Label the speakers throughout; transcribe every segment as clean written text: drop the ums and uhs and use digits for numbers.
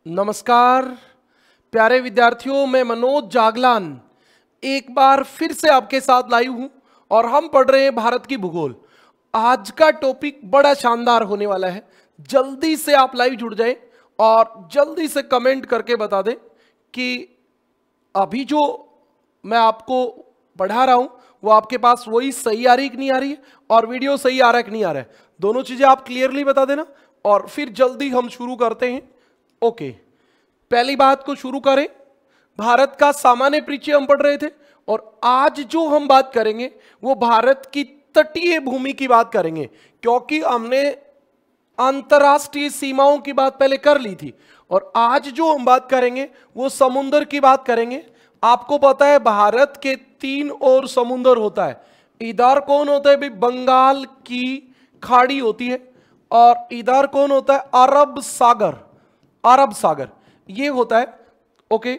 Speaker 1: नमस्कार प्यारे विद्यार्थियों, मैं मनोज जागलान एक बार फिर से आपके साथ लाइव हूं और हम पढ़ रहे हैं भारत की भूगोल। आज का टॉपिक बड़ा शानदार होने वाला है। जल्दी से आप लाइव जुड़ जाएं और जल्दी से कमेंट करके बता दें कि अभी जो मैं आपको पढ़ा रहा हूं वो आपके पास वही सही आ रही कि नहीं आ रही है, और वीडियो सही आ रहा है कि नहीं आ रहा है। दोनों चीजें आप क्लियरली बता देना और फिर जल्दी हम शुरू करते हैं। ओके, पहली बात को शुरू करें। भारत का सामान्य परिचय हम पढ़ रहे थे और आज जो हम बात करेंगे वो भारत की तटीय भूमि की बात करेंगे, क्योंकि हमने अंतरराष्ट्रीय सीमाओं की बात पहले कर ली थी और आज जो हम बात करेंगे वो समुद्र की बात करेंगे। आपको पता है भारत के 3 ओर समुद्र होता है। इधर कौन होता है भाई? बंगाल की खाड़ी होती है और इधर कौन होता है? अरब सागर। अरब सागर ये होता है। ओके,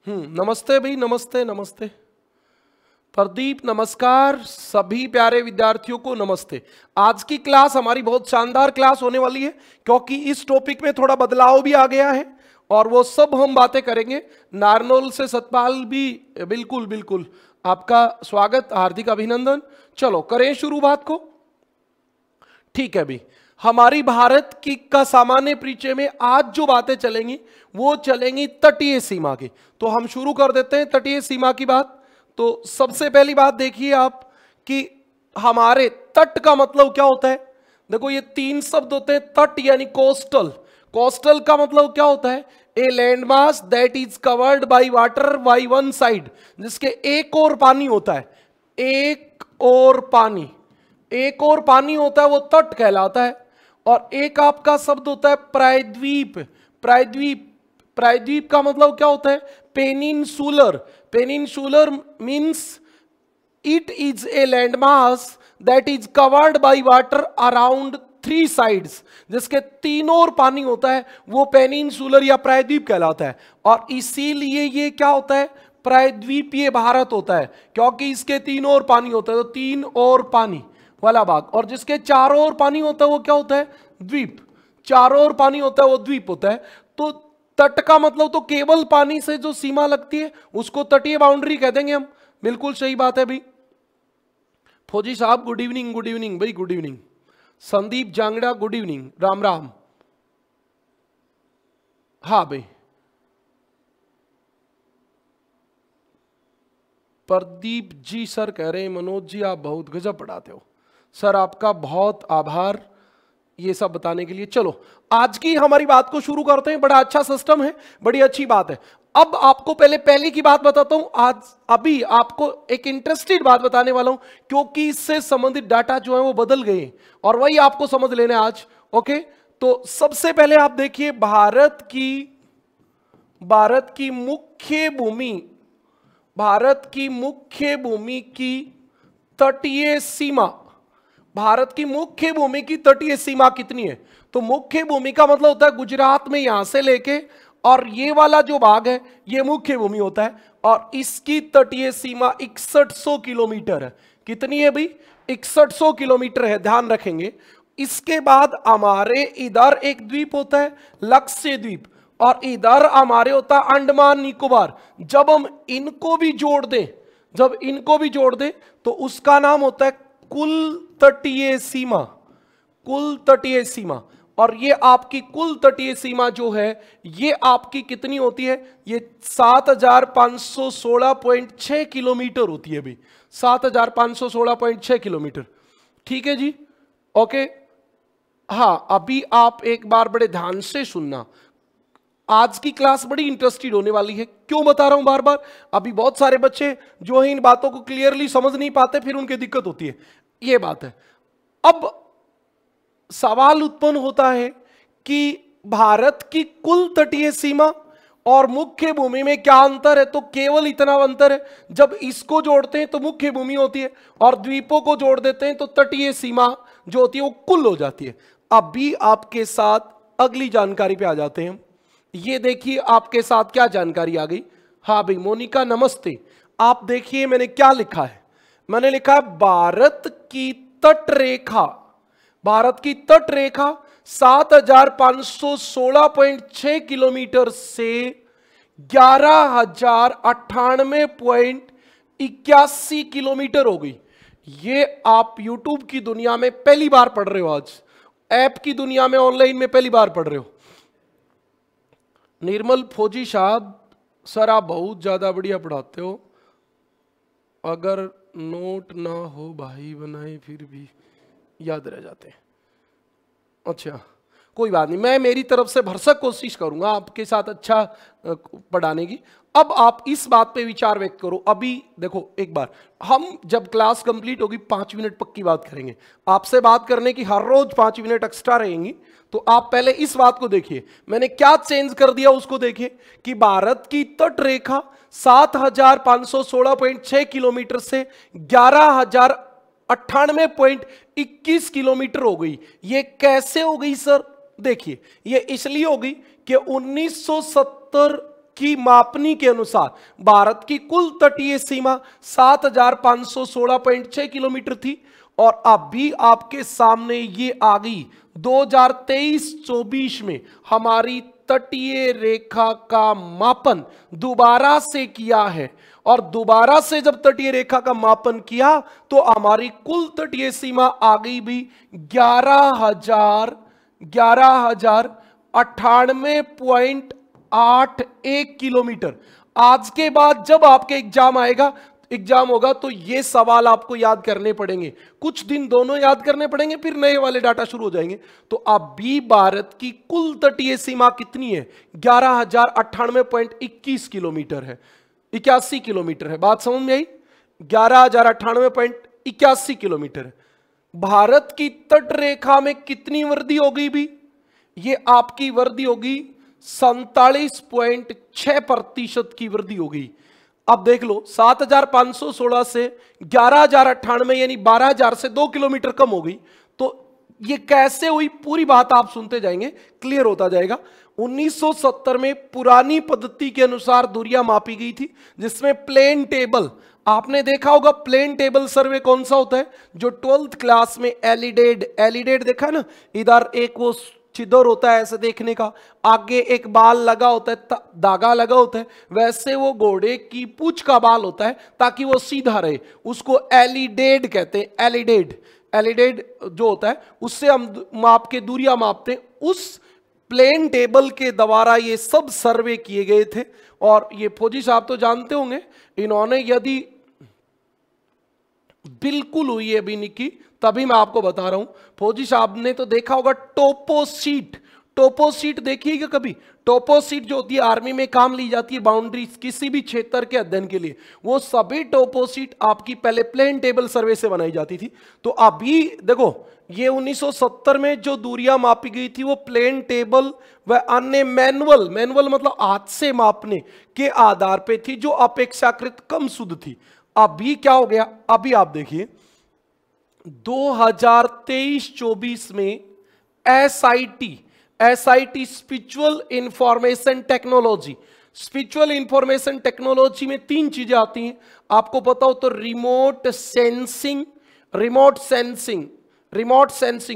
Speaker 1: नमस्ते भाई, नमस्ते नमस्ते प्रदीप, नमस्कार सभी प्यारे विद्यार्थियों को नमस्ते। आज की क्लास हमारी बहुत शानदार क्लास होने वाली है, क्योंकि इस टॉपिक में थोड़ा बदलाव भी आ गया है और वो सब हम बातें करेंगे। नारनौल से सतपाल भी बिल्कुल बिल्कुल आपका स्वागत, हार्दिक अभिनंदन। चलो करें शुरू बात को। ठीक है भाई, हमारी भारत की का सामान्य परिचय में आज जो बातें चलेंगी वो चलेंगी तटीय सीमा की। तो हम शुरू कर देते हैं तटीय सीमा की बात। तो सबसे पहली बात देखिए आप कि हमारे तट का मतलब क्या होता है। देखो ये 3 शब्द होते हैं। तट यानी कोस्टल। कोस्टल का मतलब क्या होता है? A land mass that is covered by water by one side, जिसके एक ओर पानी होता है। एक ओर पानी, एक और पानी होता है वो तट कहलाता है। और एक आपका शब्द होता है प्रायद्वीप। प्रायद्वीप, प्रायद्वीप का मतलब क्या होता है? Peninsular. Peninsular means it is a land mass that is covered by water around 3 sides, जिसके 3 ओर पानी होता है वो पेनिनसुलर या प्रायद्वीप कहलाता है। और इसीलिए ये क्या होता है? प्रायद्वीपीय भारत होता है, क्योंकि इसके 3 ओर पानी होता है। तो 3 ओर पानी वाला भाग, और जिसके 4 ओर पानी होता है वो क्या होता है? द्वीप। 4 ओर पानी होता है वो द्वीप होता है। तो तट का मतलब तो केवल पानी से जो सीमा लगती है उसको तटीय बाउंड्री कह देंगे हम। बिल्कुल सही बात है भाई। फौजी साहब गुड इवनिंग। गुड इवनिंग भाई, good evening. Sandeep Jangra good evening, Ram Ram. हाँ भाई, प्रदीप जी सर कह रहे हैं मनोज जी आप बहुत गजब पढ़ाते हो। सर आपका बहुत आभार ये सब बताने के लिए। चलो आज की हमारी बात को शुरू करते हैं। बड़ा अच्छा सिस्टम है, बड़ी अच्छी बात है। अब आपको पहले की बात बताता हूं। आज अभी आपको एक इंटरेस्टेड बात बताने वाला हूं, क्योंकि इससे संबंधित डाटा जो है वो बदल गए और वही आपको समझ लेना है आज। ओके, तो सबसे पहले आप देखिए भारत की मुख्य भूमि, भारत की मुख्य भूमि की तटीय सीमा। भारत की मुख्य भूमि की तटीय सीमा कितनी है? तो मुख्य भूमि का मतलब होता है गुजरात में यहां से लेके और ये वाला जो भाग है ये मुख्य भूमि होता है, और इसकी तटीय सीमा 6100 किलोमीटर है। कितनी है भाई? 6100 किलोमीटर है, ध्यान रखेंगे। इसके बाद हमारे इधर एक द्वीप होता है लक्षद्वीप, और इधर हमारे होता है अंडमान निकोबार। जब हम इनको भी जोड़ दें, तो उसका नाम होता है कुल तटीय सीमा। कुल तटीय सीमा, और ये आपकी कुल तटीय सीमा जो है ये आपकी कितनी होती है? ये 7516.6 किलोमीटर होती है भाई। 7516.6 किलोमीटर। ठीक है जी, ओके। हाँ, अभी आप एक बार बड़े ध्यान से सुनना। आज की क्लास बड़ी इंटरेस्टेड होने वाली है। क्यों बता रहा हूं बार बार? अभी बहुत सारे बच्चे जो है इन बातों को क्लियरली समझ नहीं पाते, फिर उनकी दिक्कत होती है। ये बात है। अब सवाल उत्पन्न होता है कि भारत की कुल तटीय सीमा और मुख्य भूमि में क्या अंतर है? तो केवल इतना अंतर है, जब इसको जोड़ते हैं तो मुख्य भूमि होती है और द्वीपों को जोड़ देते हैं तो तटीय सीमा जो होती है वो कुल हो जाती है। अभी आपके साथ अगली जानकारी पे आ जाते हैं। ये देखिए आपके साथ क्या जानकारी आ गई। हाँ भाई मोनिका नमस्ते। आप देखिए मैंने क्या लिखा है, मैंने लिखा है भारत की तट रेखा, भारत की तट रेखा 7516.6 किलोमीटर से 11,098.81 किलोमीटर हो गई। ये आप YouTube की दुनिया में पहली बार पढ़ रहे हो, आज ऐप की दुनिया में ऑनलाइन में पहली बार पढ़ रहे हो। निर्मल फौजी साहब, सर आप बहुत ज्यादा बढ़िया पढ़ाते हो, अगर नोट ना हो भाई बनाए फिर भी याद रह जाते हैं। अच्छा कोई बात नहीं, मैं मेरी तरफ से भरसक कोशिश करूंगा आपके साथ अच्छा पढ़ाने की। अब आप इस बात पे विचार व्यक्त करो। अभी देखो एक बार हम जब क्लास कंप्लीट होगी 5 मिनट पक्की बात करेंगे, आपसे बात करने की हर रोज 5 मिनट एक्स्ट्रा रहेंगी। तो आप पहले इस बात को देखिए, मैंने क्या चेंज कर दिया उसको देखिए कि भारत की तट रेखा 7516.6 किलोमीटर से 11,098.21 किलोमीटर हो गई। ये कैसे हो गई सर? देखिए ये इसलिए हो गई कि 1970 की मापनी के अनुसार भारत की कुल तटीय सीमा 7516.6 किलोमीटर थी और अभी आपके सामने ये आ गई 2023-24 में हमारी तटीय रेखा का मापन दोबारा से किया है। और दोबारा से जब तटीय रेखा का मापन किया तो हमारी कुल तटीय सीमा आ गई भी 11,098.81 किलोमीटर। आज के बाद जब आपके एग्जाम होगा तो ये सवाल आपको याद करने पड़ेंगे, कुछ दिन दोनों याद करने पड़ेंगे, फिर नए वाले डाटा शुरू हो जाएंगे। तो अभी भारत की कुल तटीय सीमा कितनी है? 11,098.21 किलोमीटर है, 81 किलोमीटर है। बात समझ में आई? 11,098.81 किलोमीटर है। भारत की तट रेखा में कितनी वृद्धि हो गई भी? ये आपकी वृद्धि होगी 47.6% की वृद्धि हो गई। अब देख लो 7516 से 11,098 यानी 12,000 से 2 किलोमीटर कम हो गई। तो ये कैसे हुई पूरी बात आप सुनते जाएंगे, क्लियर होता जाएगा। 1970 में पुरानी पद्धति के अनुसार दूरियां मापी गई थी, जिसमें प्लेन टेबल, आपने देखा होगा प्लेन टेबल सर्वे कौन सा होता है? जो 12th क्लास में एलिडेड देखा ना, इधर एक वो छिद्र होता है ऐसे देखने का, आगे एक बाल लगा होता है, धागा लगा होता है, वैसे वो घोड़े की पूंछ का बाल होता है ताकि वो सीधा रहे, उसको एलिडेड कहते हैं। एलिडेड जो होता है उससे हम माप के दूरियां मापते हैं। उस प्लेन टेबल के द्वारा ये सब सर्वे किए गए थे। और ये फौजी साहब तो जानते होंगे, इन्होंने यदि बिल्कुल हुई है अभी निकी, तभी मैं आपको बता रहा हूं। फौजी साहब ने तो देखा होगा टोपोशीट देखिएगा कभी। टोपोशीट जो होती है आर्मी में काम ली जाती है बाउंड्रीज किसी भी क्षेत्र के अध्ययन के लिए, वो सभी टोपोशीट आपकी पहले प्लेन टेबल सर्वे से बनाई जाती थी। तो अभी देखो ये 1970 में जो दूरियां मापी गई थी वो प्लेन टेबल व अन्य मैनुअल मतलब हाथ से मापने के आधार पे थी, जो अपेक्षाकृत कम शुद्ध थी। अभी क्या हो गया? अभी आप देखिए 2023-24 में एसआईटी स्पिरिचुअल इंफॉर्मेशन टेक्नोलॉजी में 3 चीजें आती हैं, आपको पता हो तो रिमोट सेंसिंग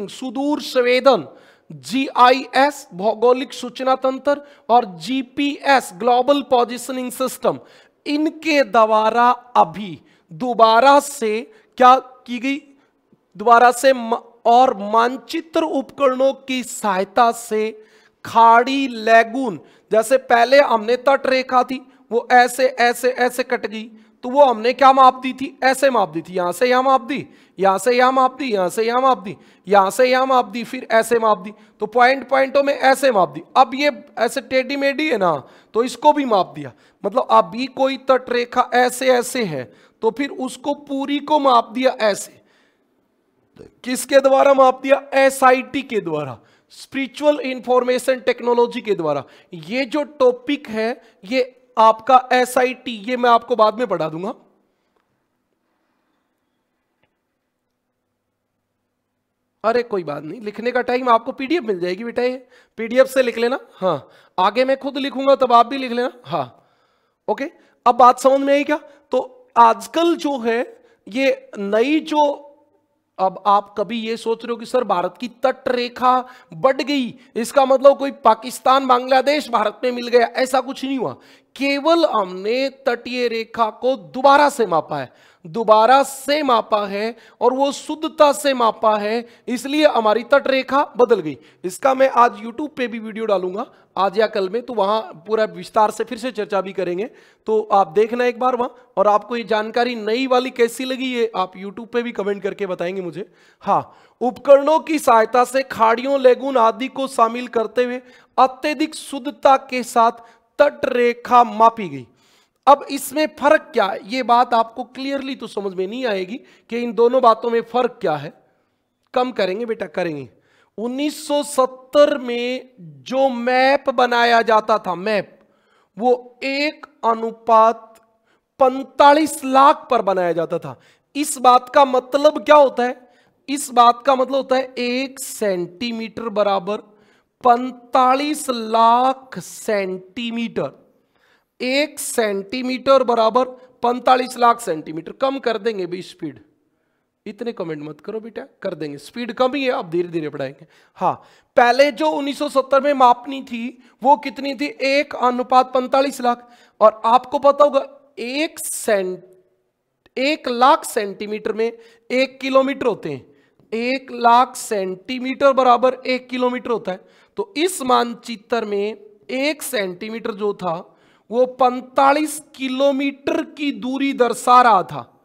Speaker 1: सुदूर संवेदन, जीआईएस भौगोलिक सूचना तंत्र, और जीपीएस ग्लोबल पोजिशनिंग सिस्टम। इनके द्वारा अभी दोबारा से क्या की गई? दोबारा से और मानचित्र उपकरणों की सहायता से खाड़ी लैगून, जैसे पहले हमने तट रेखा थी वो ऐसे ऐसे ऐसे कट गई, तो वो हमने क्या माप दी थी? ऐसे माप दी थी, यहां से यहां माप दी, यहां से यहां माप दी, यहां से यहां माप दी, यहां से यहां माप दी, फिर ऐसे माप दी, तो पॉइंटों में ऐसे माप दी। अब ये ऐसे टेढ़ी मेढ़ी है ना, तो इसको भी माप दिया। मतलब अभी कोई तट रेखा ऐसे ऐसे है तो फिर उसको पूरी को माप दिया ऐसे। किसके द्वारा माप दिया? एसआईटी के द्वारा, स्पिरिचुअल इंफॉर्मेशन टेक्नोलॉजी के द्वारा। ये जो टॉपिक है ये आपका एसआईटी, ये मैं आपको बाद में पढ़ा दूंगा। अरे कोई बात नहीं, लिखने का टाइम आपको पीडीएफ मिल जाएगी बेटा, ये पीडीएफ से लिख लेना। हाँ, आगे मैं खुद लिखूंगा तब आप भी लिख लेना। हाँ ओके, अब बात समझ में आई क्या? तो आजकल जो है ये नई जो, अब आप कभी ये सोच रहे हो कि सर भारत की तट रेखा बढ़ गई, इसका मतलब कोई पाकिस्तान बांग्लादेश भारत में मिल गया, ऐसा कुछ नहीं हुआ। केवल हमने तटीय रेखा को दोबारा से मापा है, दोबारा से मापा है और वो शुद्धता से मापा है, इसलिए हमारी तट रेखा बदल गई। इसका मैं आज YouTube पे भी वीडियो डालूंगा आज या कल में, तो वहां पूरा विस्तार से फिर से चर्चा भी करेंगे, तो आप देखना एक बार वहां। और आपको ये जानकारी नई वाली कैसी लगी ये आप YouTube पे भी कमेंट करके बताएंगे मुझे। हाँ, उपकरणों की सहायता से खाड़ियों, लेगुन आदि को शामिल करते हुए अत्यधिक शुद्धता के साथ तट रेखा मापी गई। अब इसमें फर्क क्या है, ये बात आपको क्लियरली तो समझ में नहीं आएगी कि इन दोनों बातों में फर्क क्या है। कम करेंगे बेटा, करेंगे। 1970 में जो मैप बनाया जाता था, मैप, वो 1:45 लाख पर बनाया जाता था। इस बात का मतलब क्या होता है? इस बात का मतलब होता है 1 सेंटीमीटर बराबर 45 लाख सेंटीमीटर। 1 सेंटीमीटर बराबर 45 लाख सेंटीमीटर। कम कर देंगे भी स्पीड, इतने कमेंट मत करो बेटा, कर देंगे, स्पीड कम ही है, अब धीरे धीरे बढ़ाएंगे। हाँ, पहले जो 1970 में मापनी थी वो कितनी थी? 1:45 लाख। और आपको पता होगा 1 लाख सेंटीमीटर में 1 किलोमीटर होते हैं। 1 लाख सेंटीमीटर बराबर 1 किलोमीटर होता है। तो इस मानचित्र में 1 सेंटीमीटर जो था वो 45 किलोमीटर की दूरी दर्शा रहा था,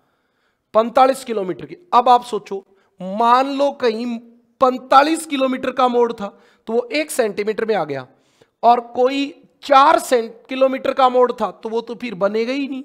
Speaker 1: 45 किलोमीटर की। अब आप सोचो, मान लो कहीं 45 किलोमीटर का मोड़ था तो वो 1 सेंटीमीटर में आ गया, और कोई 4 किलोमीटर का मोड़ था तो वो तो फिर बनेगा ही नहीं,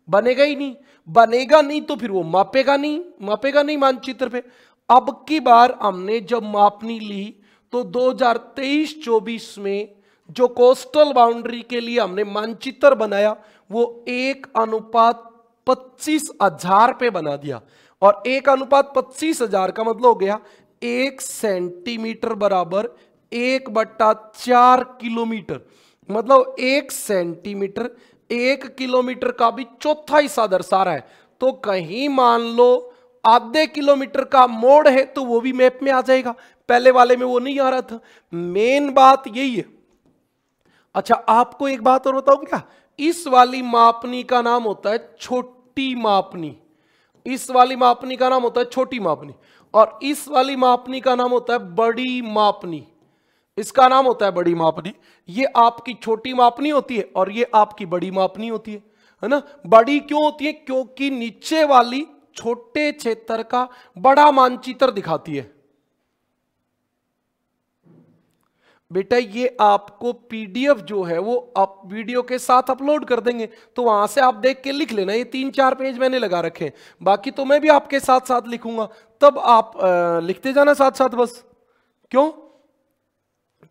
Speaker 1: बनेगा ही नहीं, बनेगा नहीं तो फिर वो मापेगा नहीं, मापेगा नहीं मानचित्र पे। अब की बार हमने जब मापनी ली तो 2023-24 में जो कोस्टल बाउंड्री के लिए हमने मानचित्र बनाया वो 1:25,000 पे बना दिया। और 1:25,000 का मतलब हो गया 1 सेंटीमीटर बराबर 1/4 किलोमीटर। मतलब 1 सेंटीमीटर 1 किलोमीटर का भी चौथा हिस्सा दर्शा रहा है। तो कहीं मान लो आधे किलोमीटर का मोड़ है तो वो भी मैप में आ जाएगा, पहले वाले में वो नहीं आ रहा था। मेन बात यही है। अच्छा, आपको एक बात और बताऊं क्या? इस वाली मापनी का नाम होता है छोटी मापनी, इस वाली मापनी का नाम होता है छोटी मापनी, और इस वाली मापनी का नाम होता है बड़ी मापनी। इसका नाम होता है बड़ी मापनी। ये आपकी छोटी मापनी होती है और ये आपकी बड़ी मापनी होती है ना। बड़ी क्यों होती है? क्योंकि नीचे वाली छोटे क्षेत्र का बड़ा मानचित्र दिखाती है। बेटा ये आपको पीडीएफ जो है वो आप वीडियो के साथ अपलोड कर देंगे, तो वहां से आप देख के लिख लेना। ये 3-4 पेज मैंने लगा रखे हैं, बाकी तो मैं भी आपके साथ साथ लिखूंगा, तब आप लिखते जाना साथ साथ बस। क्यों?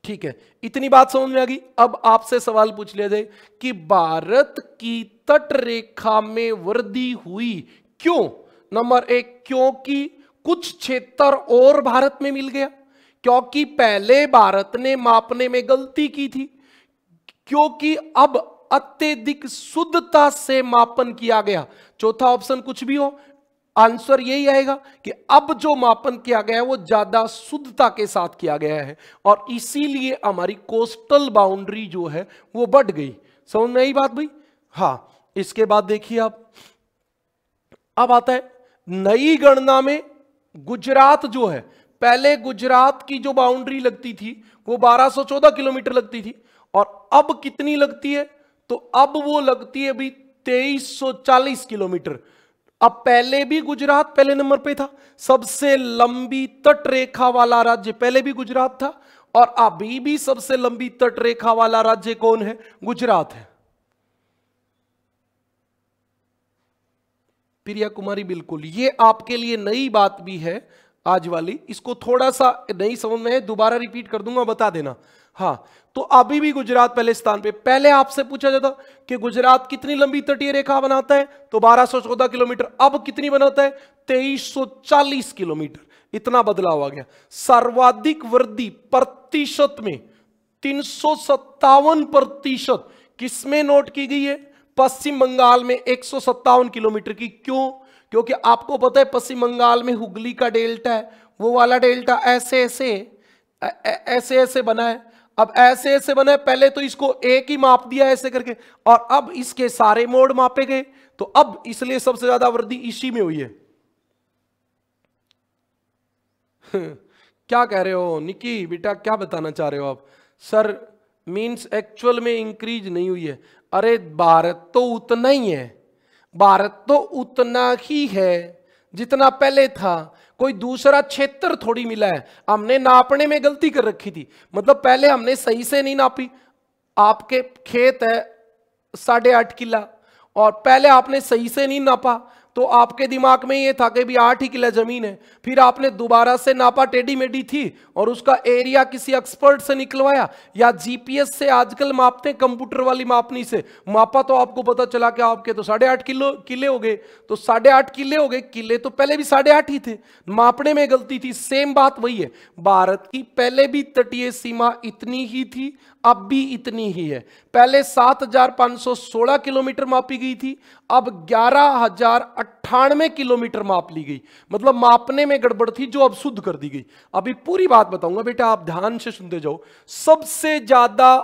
Speaker 1: ठीक है, इतनी बात समझ में आ गई। अब आपसे सवाल पूछ लिया जाए कि भारत की तट रेखा में वृद्धि हुई क्यों? नंबर 1, क्योंकि कुछ क्षेत्र और भारत में मिल गया, क्योंकि पहले भारत ने मापने में गलती की थी, क्योंकि अब अत्यधिक शुद्धता से मापन किया गया। चौथा ऑप्शन कुछ भी हो, आंसर यही आएगा कि अब जो मापन किया गया है वो ज्यादा शुद्धता के साथ किया गया है और इसीलिए हमारी कोस्टल बाउंड्री जो है वो बढ़ गई। समझ में आई बात भाई? हाँ, इसके बाद देखिए आप, अब आता है नई गणना में गुजरात जो है, पहले गुजरात की जो बाउंड्री लगती थी वो 1214 किलोमीटर लगती थी, और अब कितनी लगती है? तो अब वो लगती है अभी 2340 किलोमीटर। अब पहले भी गुजरात पहले नंबर पे था, सबसे लंबी तट रेखा वाला राज्य पहले भी गुजरात था, और अभी भी सबसे लंबी तट रेखा वाला राज्य कौन है? गुजरात है। प्रिया कुमारी, बिल्कुल, ये आपके लिए नई बात भी है आज वाली, इसको थोड़ा सा नहीं समझ में है, दोबारा रिपीट कर दूंगा, बता देना। हाँ, तो अभी भी गुजरात पहले स्थान पे। पहले आपसे पूछा जाता कि गुजरात कितनी लंबी तटीय रेखा बनाता है, तो 1214 किलोमीटर। अब कितनी बनाता है? 2340 किलोमीटर। इतना बदलाव आ गया। सर्वाधिक वृद्धि प्रतिशत में 357% किसमें नोट की गई है? पश्चिम बंगाल में 157 किलोमीटर की। क्यों? क्योंकि आपको पता है पश्चिम बंगाल में हुगली का डेल्टा है, वो वाला डेल्टा ऐसे ऐसे बना है। अब ऐसे ऐसे बना है, पहले तो इसको एक ही माप दिया ऐसे करके, और अब इसके सारे मोड मापे गए, तो अब इसलिए सबसे ज्यादा वृद्धि इसी में हुई है। क्या कह रहे हो निकी बेटा, क्या बताना चाह रहे हो आप? सर मींस एक्चुअल में इंक्रीज नहीं हुई है। अरे भारत तो उतना ही है, भारत तो उतना ही है जितना पहले था। कोई दूसरा क्षेत्र थोड़ी मिला है। हमने नापने में गलती कर रखी थी, मतलब पहले हमने सही से नहीं नापी। आपके खेत है 8.5 किला, और पहले आपने सही से नहीं नापा, तो आपके दिमाग में ये था कि भी 8 ही किला जमीन है। फिर आपने दोबारा से नापा, टेढ़ी मेढ़ी थी, और उसका एरिया किसी एक्सपर्ट से निकलवाया या जीपीएस से आजकल मापते हैं, कंप्यूटर वाली मापनी से मापा, तो आपको पता चला कि आपके तो 8.5 किले हो गए। तो 8.5 किले हो गए, किले तो पहले भी 8.5 ही थे, मापने में गलती थी। सेम बात वही है, भारत की पहले भी तटीय सीमा इतनी ही थी, अब भी इतनी ही है। पहले 7,516 किलोमीटर मापी गई थी, अब 11,098 किलोमीटर माप ली गई। मतलब मापने में गड़बड़ थी जो अब शुद्ध कर दी गई। अभी पूरी बात बताऊंगा बेटा, आप ध्यान से सुनते जाओ। सबसे ज्यादा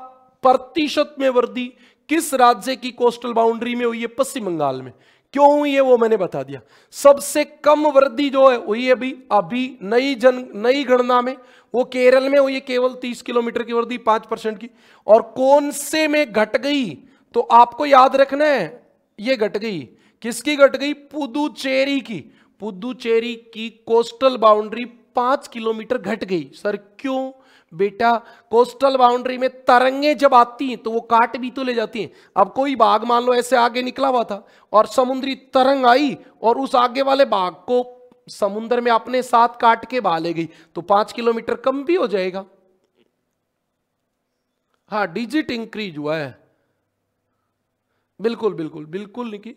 Speaker 1: प्रतिशत में वृद्धि किस राज्य की कोस्टल बाउंड्री में हुई है? पश्चिम बंगाल में। क्यों हुई है वो मैंने बता दिया। सबसे कम वृद्धि जो है हुई है अभी नई गणना में, वो केरल में हुई है, केवल 30 किलोमीटर की वृद्धि, 5% की। और कौन से में घट गई? तो आपको याद रखना है, ये घट गई, किसकी घट गई? पुदुचेरी की। पुदुचेरी की कोस्टल बाउंड्री 5 किलोमीटर घट गई। सर क्यों? बेटा कोस्टल बाउंड्री में तरंगे जब आती हैं तो वो काट भी तो ले जाती हैं। अब कोई बाघ मान लो ऐसे आगे निकला हुआ था और समुद्री तरंग आई और उस आगे वाले बाघ को समुद्र में अपने साथ काट के बहा ले गई, तो 5 किलोमीटर कम भी हो जाएगा। हाँ, डिजिट इंक्रीज हुआ है। बिल्कुल बिल्कुल बिल्कुल निकी।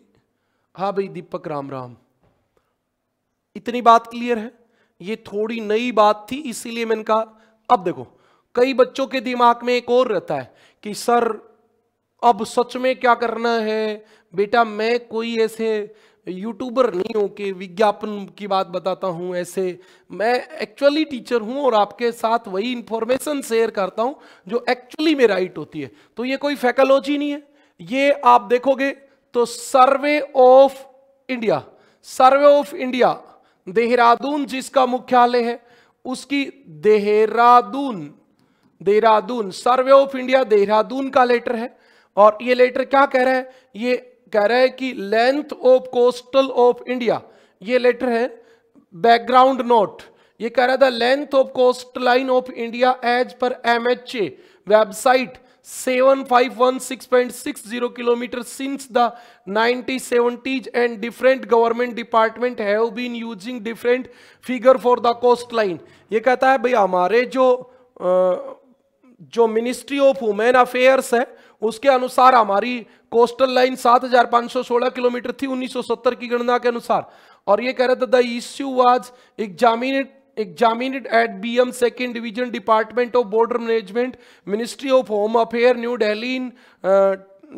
Speaker 1: हाँ भाई दीपक, राम राम। इतनी बात क्लियर है। ये थोड़ी नई बात थी, इसीलिए मैंने कहा। अब देखो, कई बच्चों के दिमाग में एक और रहता है कि सर अब सच में क्या करना है? बेटा मैं कोई ऐसे यूट्यूबर नहीं हूं कि विज्ञापन की बात बताता हूं। ऐसे मैं एक्चुअली टीचर हूं और आपके साथ वही इंफॉर्मेशन शेयर करता हूं जो एक्चुअली में राइट होती है। तो ये कोई फैकोलॉजी नहीं है। ये आप देखोगे तो survey of India, survey of India Dehradun जिसका मुख्यालय है, उसकी Dehradun survey of India Dehradun का लेटर है। और ये लेटर क्या कह रहा है? ये कह रहा है कि length of coastal of India, ये लेटर है। बैकग्राउंड नोट, ये कह रहा था length of coast line of India as पर MHA website 7516.60 kilometre since the 1970s and different government department have been using different figure for the coast line. ये कहता है भाई हमारे जो मिनिस्ट्री ऑफ वुमेन अफेयर्स है उसके अनुसार हमारी कोस्टल लाइन 7,516 किलोमीटर थी 1970 की गणना के अनुसार। और ये कह रहा था the issue was examined at BM Second Division Department of Border Management, Ministry of Home Affairs, New Delhi in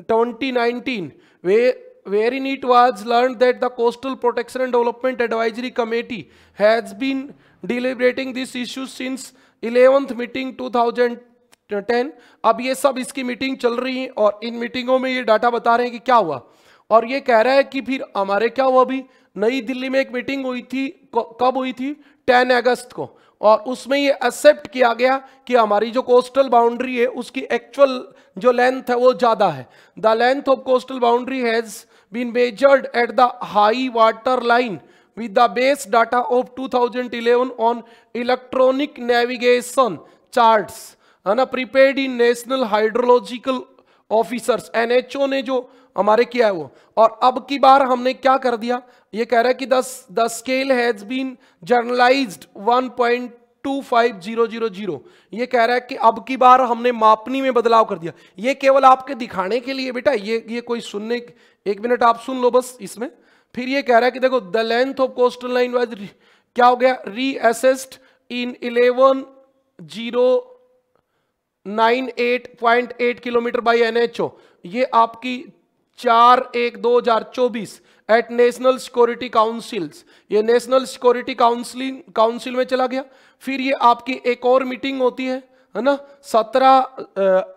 Speaker 1: 2019, wherein it was learned that the Coastal Protection and Development Advisory Committee has been deliberating this issue since 11th meeting 2010। अब ये सब इसकी meeting चल रही है और इन मीटिंगों में ये डाटा बता रहे हैं कि क्या हुआ। और ये कह रहा है कि फिर हमारे क्या हुआ, अभी नई दिल्ली में एक मीटिंग हुई थी, कब हुई थी? 10 अगस्त को। और उसमें ये एक्सेप्ट किया गया कि हमारी जो कोस्टल बाउंड्री है उसकी एक्चुअल जो लेंथ है वो ज्यादा है। The length of coastal boundary has been measured at the high water line with the base data of 2011 on electronic navigation charts, है ना, prepared in National Hydrological Officers, NHO ने जो हमारे किया है वो। और अब की बार हमने क्या कर दिया, ये कह रहा है कि the scale has been generalised 25,000। ये कह रहा है कि अब की बार हमने मापनी में बदलाव कर दिया। ये केवल आपके दिखाने के लिए बेटा, ये कोई सुनने, एक मिनट आप सुन लो बस इसमें। फिर ये कह रहा है कि देखो the length of coastal line was क्या हो गया, reassessed in 11,098.8 kilometre by NHO। ये आपकी 4/1/2024 एट नेशनल सिक्योरिटी काउंसिल्स, ये नेशनल सिक्योरिटी काउंसिल में चला गया। फिर ये आपकी एक और मीटिंग होती है ना 17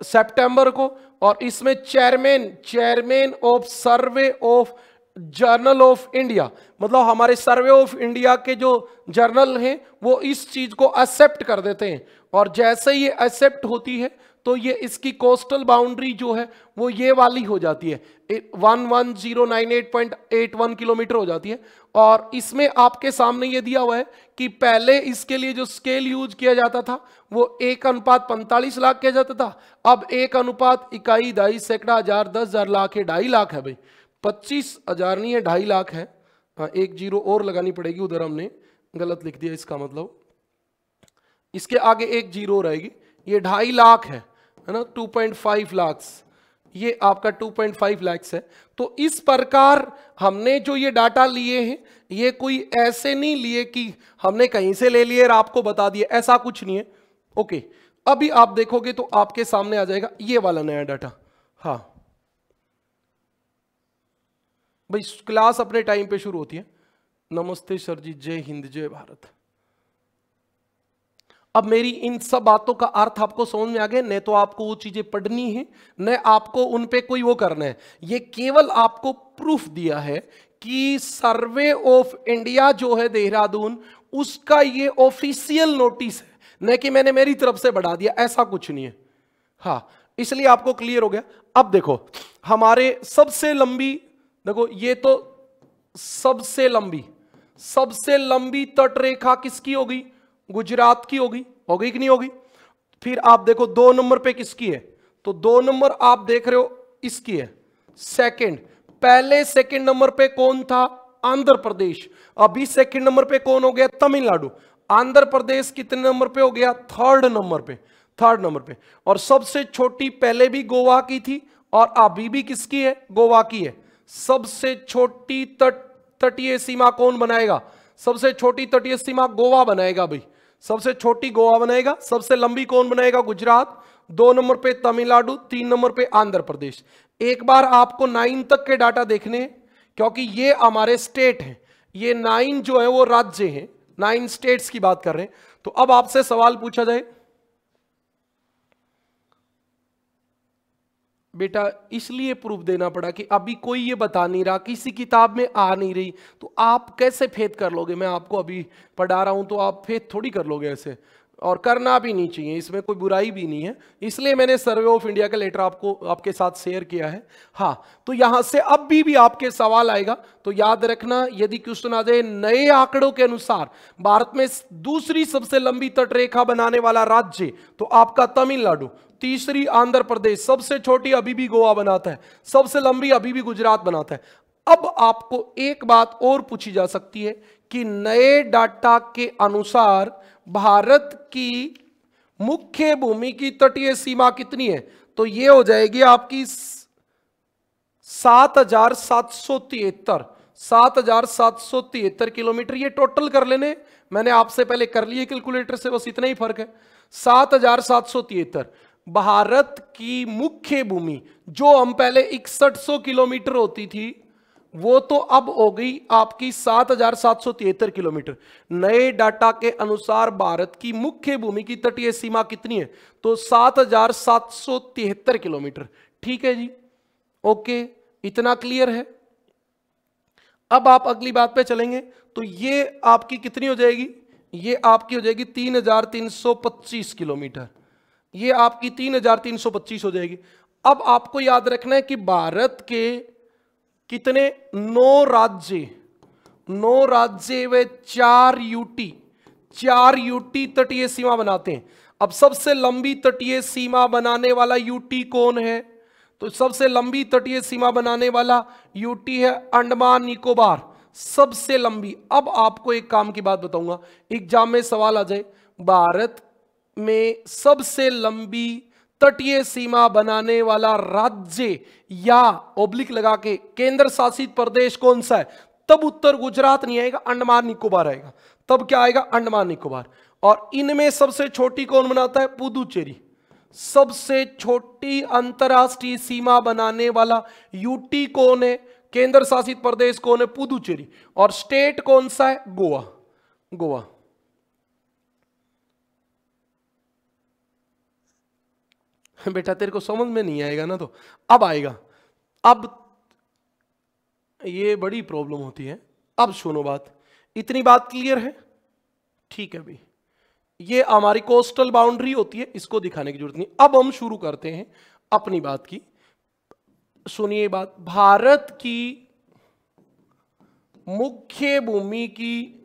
Speaker 1: सितंबर को, और इसमें chairman of survey of journal of India, मतलब हमारे सर्वे ऑफ इंडिया के जो जर्नल हैं वो इस चीज को एक्सेप्ट कर देते हैं, और जैसे ये एक्सेप्ट होती है तो ये इसकी कोस्टल बाउंड्री जो है वो ये वाली हो जाती है, 11,098.81 किलोमीटर हो जाती है। और इसमें आपके सामने ये दिया हुआ है कि पहले इसके लिए जो स्केल यूज किया जाता था वो 1:45 लाख किया जाता था, अब 1:21, 22, सैकड़ा, हजार, 10,000, लाख है, 2.5 लाख है भाई, 25,000 नहीं है, 2.5 लाख है। हाँ, एक जीरो और लगानी पड़ेगी, उधर हमने गलत लिख दिया, इसका मतलब इसके आगे एक जीरो रहेगी, ये 2.5 लाख है ना, 2.5 लाख, ये आपका 2.5 लाख है। तो इस प्रकार हमने जो ये डाटा लिए हैं ये कोई ऐसे नहीं लिए कि हमने कहीं से ले लिए और आपको बता दिए, ऐसा कुछ नहीं है। ओके, अभी आप देखोगे तो आपके सामने आ जाएगा ये वाला नया डाटा। हाँ भाई, क्लास अपने टाइम पे शुरू होती है। नमस्ते सर जी, जय हिंद, जय भारत। अब मेरी इन सब बातों का अर्थ आपको समझ में आ गया, न तो आपको वो चीजें पढ़नी है न आपको उन पे कोई वो करना है, ये केवल आपको प्रूफ दिया है कि सर्वे ऑफ इंडिया जो है देहरादून, उसका ये ऑफिशियल नोटिस है, न कि मैंने मेरी तरफ से बढ़ा दिया, ऐसा कुछ नहीं है। हाँ, इसलिए आपको क्लियर हो गया। अब देखो हमारे सबसे लंबी, देखो ये तो सबसे लंबी तट रेखा किसकी होगी, गुजरात की होगी कि नहीं होगी। फिर आप देखो 2 नंबर पे किसकी है, तो 2 नंबर आप देख रहे हो इसकी है। सेकंड नंबर पे कौन था, आंध्र प्रदेश। अभी सेकंड नंबर पे कौन हो गया, तमिलनाडु। आंध्र प्रदेश कितने नंबर पे हो गया, 3rd नंबर पे। और सबसे छोटी पहले भी गोवा की थी और अभी भी किसकी है, गोवा की है। सबसे छोटी तटीय सीमा कौन बनाएगा, सबसे छोटी तटीय सीमा गोवा बनाएगा भाई, सबसे छोटी गोवा बनाएगा। सबसे लंबी कौन बनाएगा, गुजरात। 2 नंबर पे तमिलनाडु, 3 नंबर पे आंध्र प्रदेश। एक बार आपको 9 तक के डाटा देखने हैं, क्योंकि ये हमारे स्टेट हैं, ये 9 जो है वो राज्य हैं, 9 स्टेट्स की बात कर रहे हैं। तो अब आपसे सवाल पूछा जाए, बेटा इसलिए प्रूफ देना पड़ा कि अभी कोई ये बता नहीं रहा, किसी किताब में आ नहीं रही, तो आप कैसे फेथ कर लोगे। मैं आपको अभी पढ़ा रहा हूं तो आप फेथ थोड़ी कर लोगे ऐसे, और करना भी नहीं चाहिए, इसमें कोई बुराई भी नहीं है। इसलिए मैंने सर्वे ऑफ इंडिया का लेटर आपको आपके साथ शेयर किया है। हाँ, तो यहां से अब भी आपके सवाल आएगा तो याद रखना, यदि क्वेश्चन आ जाए नए आंकड़ों के अनुसार भारत में दूसरी सबसे लंबी तटरेखा बनाने वाला राज्य, तो आपका तमिलनाडु, तीसरी आंध्र प्रदेश, सबसे छोटी अभी भी गोवा बनाता है, सबसे लंबी अभी भी गुजरात बनाता है। अब आपको एक बात और पूछी जा सकती है कि नए डाटा के अनुसार भारत की मुख्य भूमि की तटीय सीमा कितनी है, तो यह हो जाएगी आपकी 7,773 किलोमीटर। ये टोटल कर लेने, मैंने आपसे पहले कर लिए कैलकुलेटर से, बस इतना ही फर्क है। 7,773 भारत की मुख्य भूमि, जो हम पहले 6100 किलोमीटर होती थी, वो तो अब हो गई आपकी 7,773 किलोमीटर। नए डाटा के अनुसार भारत की मुख्य भूमि की तटीय सीमा कितनी है, तो 7,773 किलोमीटर। ठीक है जी, ओके, इतना क्लियर है। अब आप अगली बात पे चलेंगे, तो ये आपकी कितनी हो जाएगी, ये आपकी हो जाएगी 3,325 किलोमीटर, ये आपकी 3,325 हो जाएगी। अब आपको याद रखना है कि भारत के कितने 9 राज्य व 4 यूटी तटीय सीमा बनाते हैं। अब सबसे लंबी तटीय सीमा बनाने वाला यूटी कौन है, तो सबसे लंबी तटीय सीमा बनाने वाला यूटी है अंडमान निकोबार, सबसे लंबी। अब आपको एक काम की बात बताऊंगा, एग्जाम में सवाल आ जाए, भारत में सबसे लंबी तटीय सीमा बनाने वाला राज्य या ओब्लिक लगा के केंद्र शासित प्रदेश कौन सा है, तब उत्तर गुजरात नहीं आएगा, अंडमान निकोबार आएगा। तब क्या आएगा, अंडमान निकोबार। और इनमें सबसे छोटी कौन बनाता है, पुदुचेरी। सबसे छोटी अंतरराष्ट्रीय सीमा बनाने वाला यूटी कौन है, केंद्र शासित प्रदेश कौन है, पुदुचेरी। और स्टेट कौन सा है, गोवा। गोवा। बेटा तेरे को समझ में नहीं आएगा ना, तो अब आएगा। अब ये बड़ी प्रॉब्लम होती है। अब सुनो बात, इतनी बात क्लियर है, ठीक है भाई। ये हमारी कोस्टल बाउंड्री होती है, इसको दिखाने की जरूरत नहीं। अब हम शुरू करते हैं अपनी बात की। सुनिए बात, भारत की मुख्य भूमि की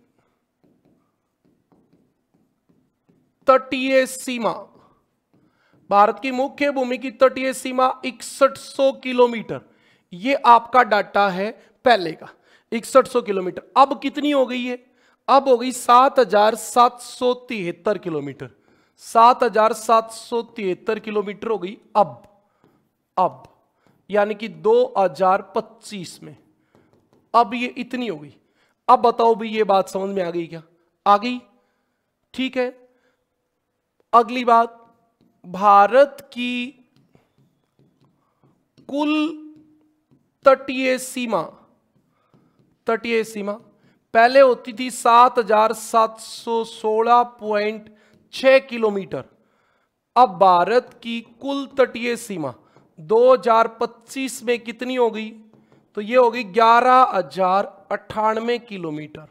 Speaker 1: तटीय सीमा, भारत की मुख्य भूमि की तटीय सीमा 6100 किलोमीटर। ये आपका डाटा है पहले का, 6100 किलोमीटर। अब कितनी हो गई है, अब हो गई 7773 किलोमीटर। 7773 किलोमीटर हो गई अब यानी कि 2025 में अब ये इतनी हो गई। अब बताओ भाई, ये बात समझ में आ गई क्या, आ गई, ठीक है। अगली बात, भारत की कुल तटीय सीमा पहले होती थी 7716.6 किलोमीटर। अब भारत की कुल तटीय सीमा 2025 में कितनी हो गई, तो ये हो गई 11,098 किलोमीटर।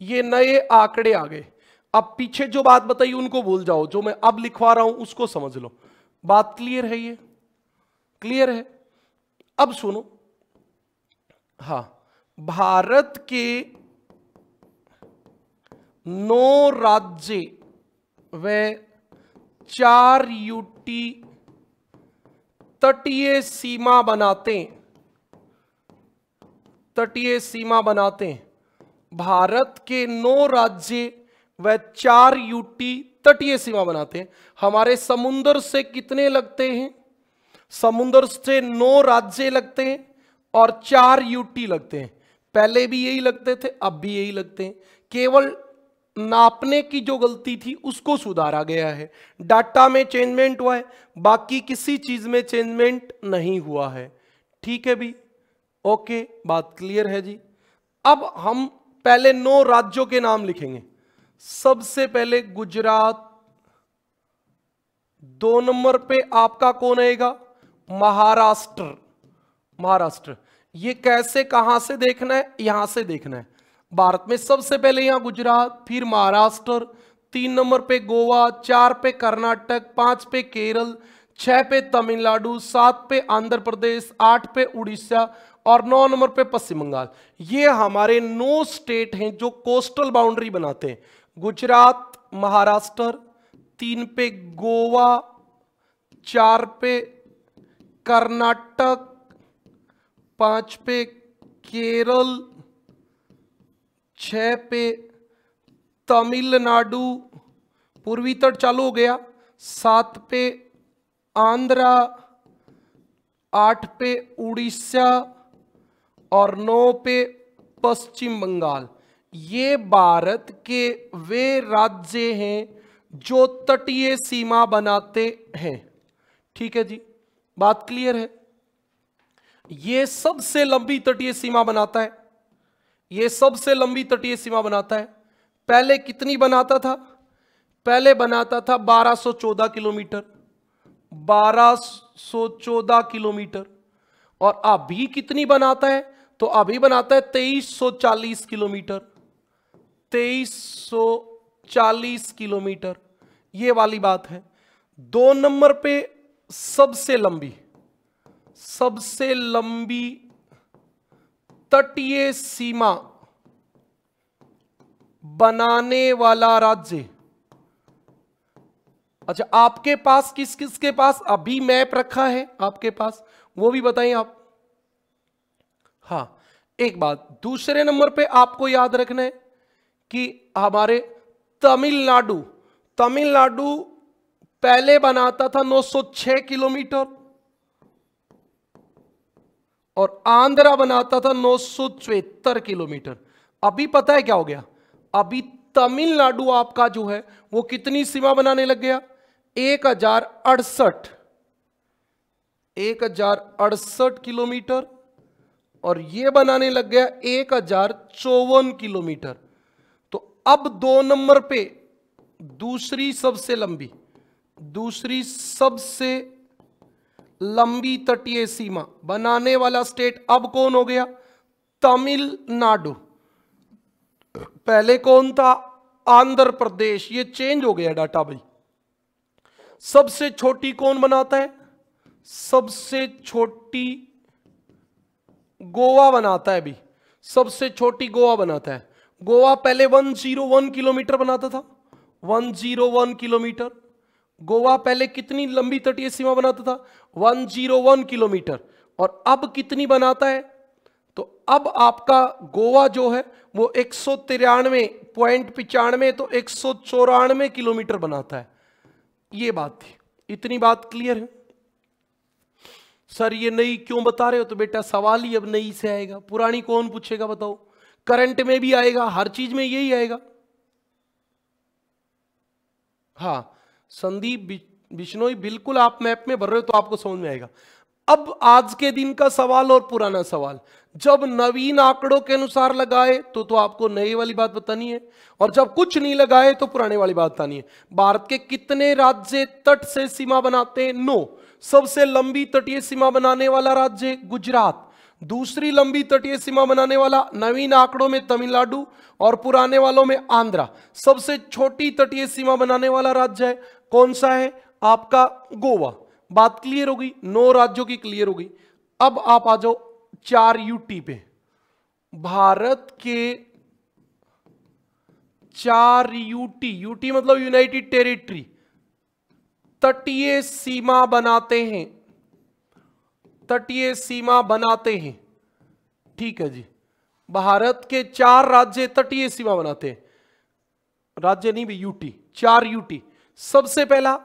Speaker 1: ये नए आंकड़े आ गए। अब पीछे जो बात बताई उनको भूल जाओ, जो मैं अब लिखवा रहा हूं उसको समझ लो। बात क्लियर है, ये क्लियर है। अब सुनो, हाँ, भारत के 9 राज्य व 4 यूटी तटीय सीमा बनाते हैं। भारत के 9 राज्य व 4 यूटी तटीय सीमा बनाते हैं। हमारे समुद्र से कितने लगते हैं, समुद्र से 9 राज्य लगते हैं और 4 यूटी लगते हैं। पहले भी यही लगते थे, अब भी यही लगते हैं। केवल नापने की जो गलती थी उसको सुधारा गया है, डाटा में चेंजमेंट हुआ है, बाकी किसी चीज में चेंजमेंट नहीं हुआ है, ठीक है भी, ओके, बात क्लियर है जी। अब हम पहले 9 राज्यों के नाम लिखेंगे। सबसे पहले गुजरात, 2 नंबर पे आपका कौन आएगा, महाराष्ट्र। ये कैसे, कहां से देखना है, यहां से देखना है। भारत में सबसे पहले यहां गुजरात, फिर महाराष्ट्र, 3 नंबर पे गोवा, 4 पे कर्नाटक, 5 पे केरल, 6 पे तमिलनाडु, 7 पे आंध्र प्रदेश, 8 पे उड़ीसा और 9 नंबर पे पश्चिम बंगाल। ये हमारे 9 स्टेट हैं जो कोस्टल बाउंड्री बनाते हैं। गुजरात, महाराष्ट्र, 3 पे गोवा, 4 पे कर्नाटक, 5 पे केरल, 6 पे तमिलनाडु, पूर्वी तट चालू हो गया, 7 पे आंध्रा, 8 पे उड़ीसा और 9 पे पश्चिम बंगाल। ये भारत के वे राज्य हैं जो तटीय सीमा बनाते हैं, ठीक है जी, बात क्लियर है। ये सबसे लंबी तटीय सीमा बनाता है, ये सबसे लंबी तटीय सीमा बनाता है। पहले कितनी बनाता था, पहले बनाता था 1214 किलोमीटर, 1214 किलोमीटर। और अभी कितनी बनाता है, तो अभी बनाता है 2340 किलोमीटर, 2340 किलोमीटर। ये वाली बात है। 2 नंबर पे सबसे लंबी तटीय सीमा बनाने वाला राज्य। अच्छा, आपके पास किस किस के पास अभी मैप रखा है आपके पास, वो भी बताएं आप। हाँ, एक बात, दूसरे नंबर पे आपको याद रखना है कि हमारे तमिलनाडु पहले बनाता था 906 किलोमीटर और आंध्रा बनाता था 974 किलोमीटर। अभी पता है क्या हो गया? अभी तमिलनाडु आपका जो है वो कितनी सीमा बनाने लग गया? 1068 किलोमीटर और ये बनाने लग गया 1054 किलोमीटर। तो अब 2 नंबर पे दूसरी सबसे लंबी तटीय सीमा बनाने वाला स्टेट अब कौन हो गया? तमिलनाडु। पहले कौन था? आंध्र प्रदेश। ये चेंज हो गया डाटा भाई। सबसे छोटी कौन बनाता है? सबसे छोटी गोवा बनाता है भी। सबसे छोटी गोवा बनाता है। गोवा पहले 101 किलोमीटर बनाता था। 101 किलोमीटर। गोवा पहले कितनी लंबी तटीय सीमा बनाता था? 101 किलोमीटर। और अब कितनी बनाता है? तो अब आपका गोवा जो है वो 193.95 तो 194 किलोमीटर बनाता है। ये बात थी। इतनी बात क्लियर है? सर ये नई क्यों बता रहे हो? तो बेटा सवाल ही अब नई से आएगा, पुरानी कौन पूछेगा बताओ? करंट में भी आएगा, हर चीज में यही आएगा। हाँ संदीप बिश्नोई, बिल्कुल आप मैप में भर रहे हो तो आपको समझ में आएगा। अब आज के दिन का सवाल और पुराना सवाल, जब नवीन आंकड़ों के अनुसार लगाए तो आपको नई वाली बात बतानी है, और जब कुछ नहीं लगाए तो पुराने वाली बात बतानी है। भारत के कितने राज्य तट से सीमा बनाते हैं? 9। सबसे लंबी तटीय सीमा बनाने वाला राज्य गुजरात। दूसरी लंबी तटीय सीमा बनाने वाला नवीन आंकड़ों में तमिलनाडु और पुराने वालों में आंध्रा। सबसे छोटी तटीय सीमा बनाने वाला राज्य है कौन सा है? आपका गोवा। बात क्लियर हो गई? 9 राज्यों की क्लियर हो गई। अब आप आ जाओ 4 यूटी पे। भारत के 4 यूटी मतलब यूनाइटेड टेरिटरी तटीय सीमा बनाते हैं। तटीय सीमा बनाते हैं, ठीक है जी। भारत के 4 राज्य तटीय सीमा बनाते हैं। राज्य नहीं भी, यूटी। 4 यूटी। सबसे पहला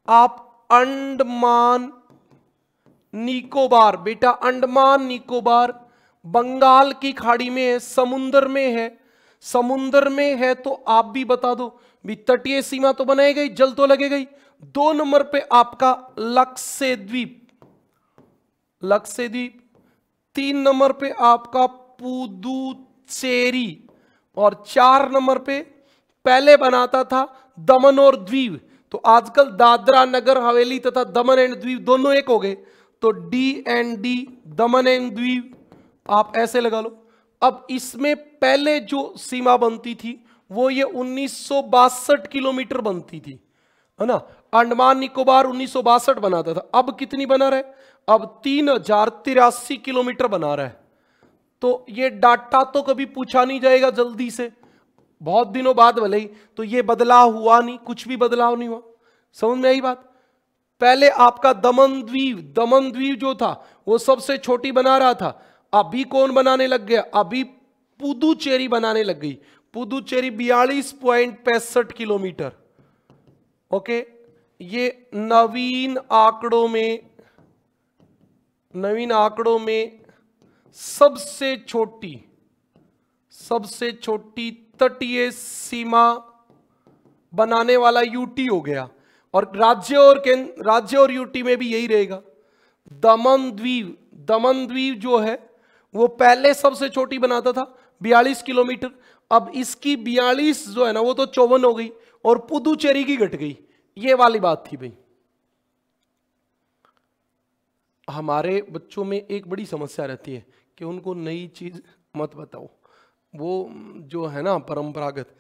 Speaker 1: आप अंडमान निकोबार। बेटा अंडमान निकोबार बंगाल की खाड़ी में है, समुद्र में है। समुद्र में है तो आप भी बता दो भी, तटीय सीमा तो बनाई गई, जल तो लगेगा ही। 2 नंबर पे आपका लक्षद्वीप। 3 नंबर पे आपका पुदुचेरी और 4 नंबर पे पहले बनाता था दमन और द्वीप। तो आजकल दादरा नगर हवेली तथा दमन एंड द्वीप दोनों एक हो गए, तो D&D दमन एंड द्वीप आप ऐसे लगा लो। अब इसमें पहले जो सीमा बनती थी वो ये 1962 किलोमीटर बनती थी, है ना। अंडमान निकोबार 1962 बनाता था। अब कितनी बना रहा है? अब 3083 किलोमीटर बना रहा है। तो ये डाटा तो कभी पूछा नहीं जाएगा जल्दी से, बहुत दिनों बाद भले ही। तो ये बदलाव हुआ नहीं, कुछ भी बदलाव नहीं हुआ। समझ में आई बात? पहले आपका दमन द्वीप जो था वो सबसे छोटी बना रहा था। अभी कौन बनाने लग गया? अभी पुदुचेरी बनाने लग गई। पुदुचेरी 42.65 किलोमीटर। ओके, ये नवीन आंकड़ों में सबसे छोटी तटीय सीमा बनाने वाला यूटी हो गया। और राज्य और यूटी में भी यही रहेगा। दमन द्वीप जो है वो पहले सबसे छोटी बनाता था 42 किलोमीटर। अब इसकी 42 जो है ना वो तो 54 हो गई और पुदुचेरी की घट गई। ये वाली बात थी भाई। हमारे बच्चों में एक बड़ी समस्या रहती है कि उनको नई चीज मत बताओ। वो जो है ना परंपरागत,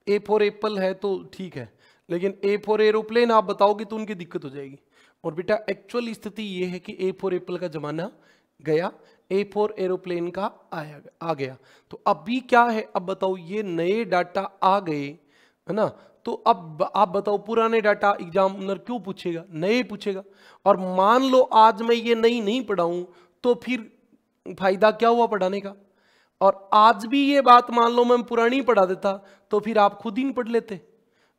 Speaker 1: A फॉर एप्पल है तो ठीक है, लेकिन A फॉर एरोप्लेन आप बताओगे तो उनकी दिक्कत हो जाएगी। और बेटा एक्चुअल स्थिति ये है कि A फॉर एप्पल का जमाना गया, A फॉर एरोप्लेन का आ गया। तो अभी क्या है? अब बताओ, ये नए डाटा आ गए है ना, तो अब आप बताओ पुराने डाटा एग्जामिनर क्यों पूछेगा? नए पूछेगा। और मान लो आज मैं ये नई नहीं पढ़ाऊं तो फिर फायदा क्या हुआ पढ़ाने का? और आज भी ये बात मान लो मैं पुरानी पढ़ा देता तो फिर आप खुद ही नहीं पढ़ लेते।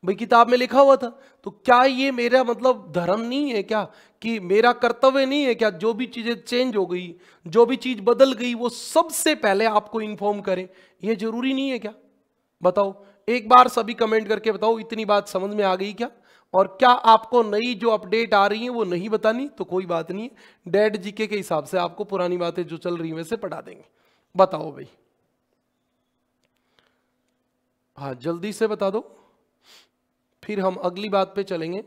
Speaker 1: भाई किताब में लिखा हुआ था। तो क्या ये मेरा मतलब धर्म नहीं है क्या, कि मेरा कर्तव्य नहीं है क्या, जो भी चीजें चेंज हो गई, जो भी चीज बदल गई, वो सबसे पहले आपको इन्फॉर्म करें? ये जरूरी नहीं है क्या? बताओ, एक बार सभी कमेंट करके बताओ, इतनी बात समझ में आ गई क्या? और क्या आपको नई जो अपडेट आ रही है वो नहीं बतानी? तो कोई बात नहीं, डेड जीके के हिसाब से आपको पुरानी बातें जो चल रही है वैसे पढ़ा देंगे। बताओ भाई, हाँ जल्दी से बता दो, फिर हम अगली बात पे चलेंगे।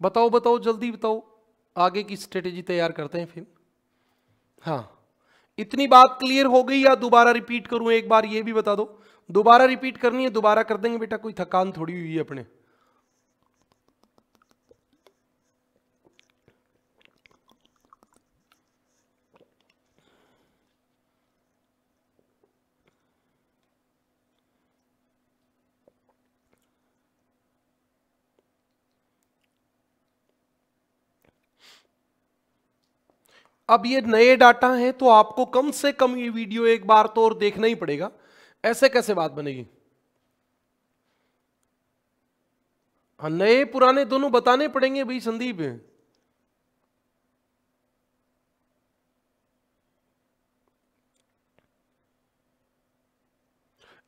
Speaker 1: बताओ बताओ जल्दी बताओ, आगे की स्ट्रेटेजी तैयार करते हैं फिर। हाँ, इतनी बात क्लियर हो गई या दोबारा रिपीट करूं? एक बार ये भी बता दो। दोबारा रिपीट करनी है, दोबारा कर देंगे बेटा, कोई थकान थोड़ी हुई है अपने। अब ये नए डाटा हैं तो आपको कम से कम ये वीडियो एक बार तो और देखना ही पड़ेगा, ऐसे कैसे बात बनेगी? हाँ, नए पुराने दोनों बताने पड़ेंगे भाई संदीप।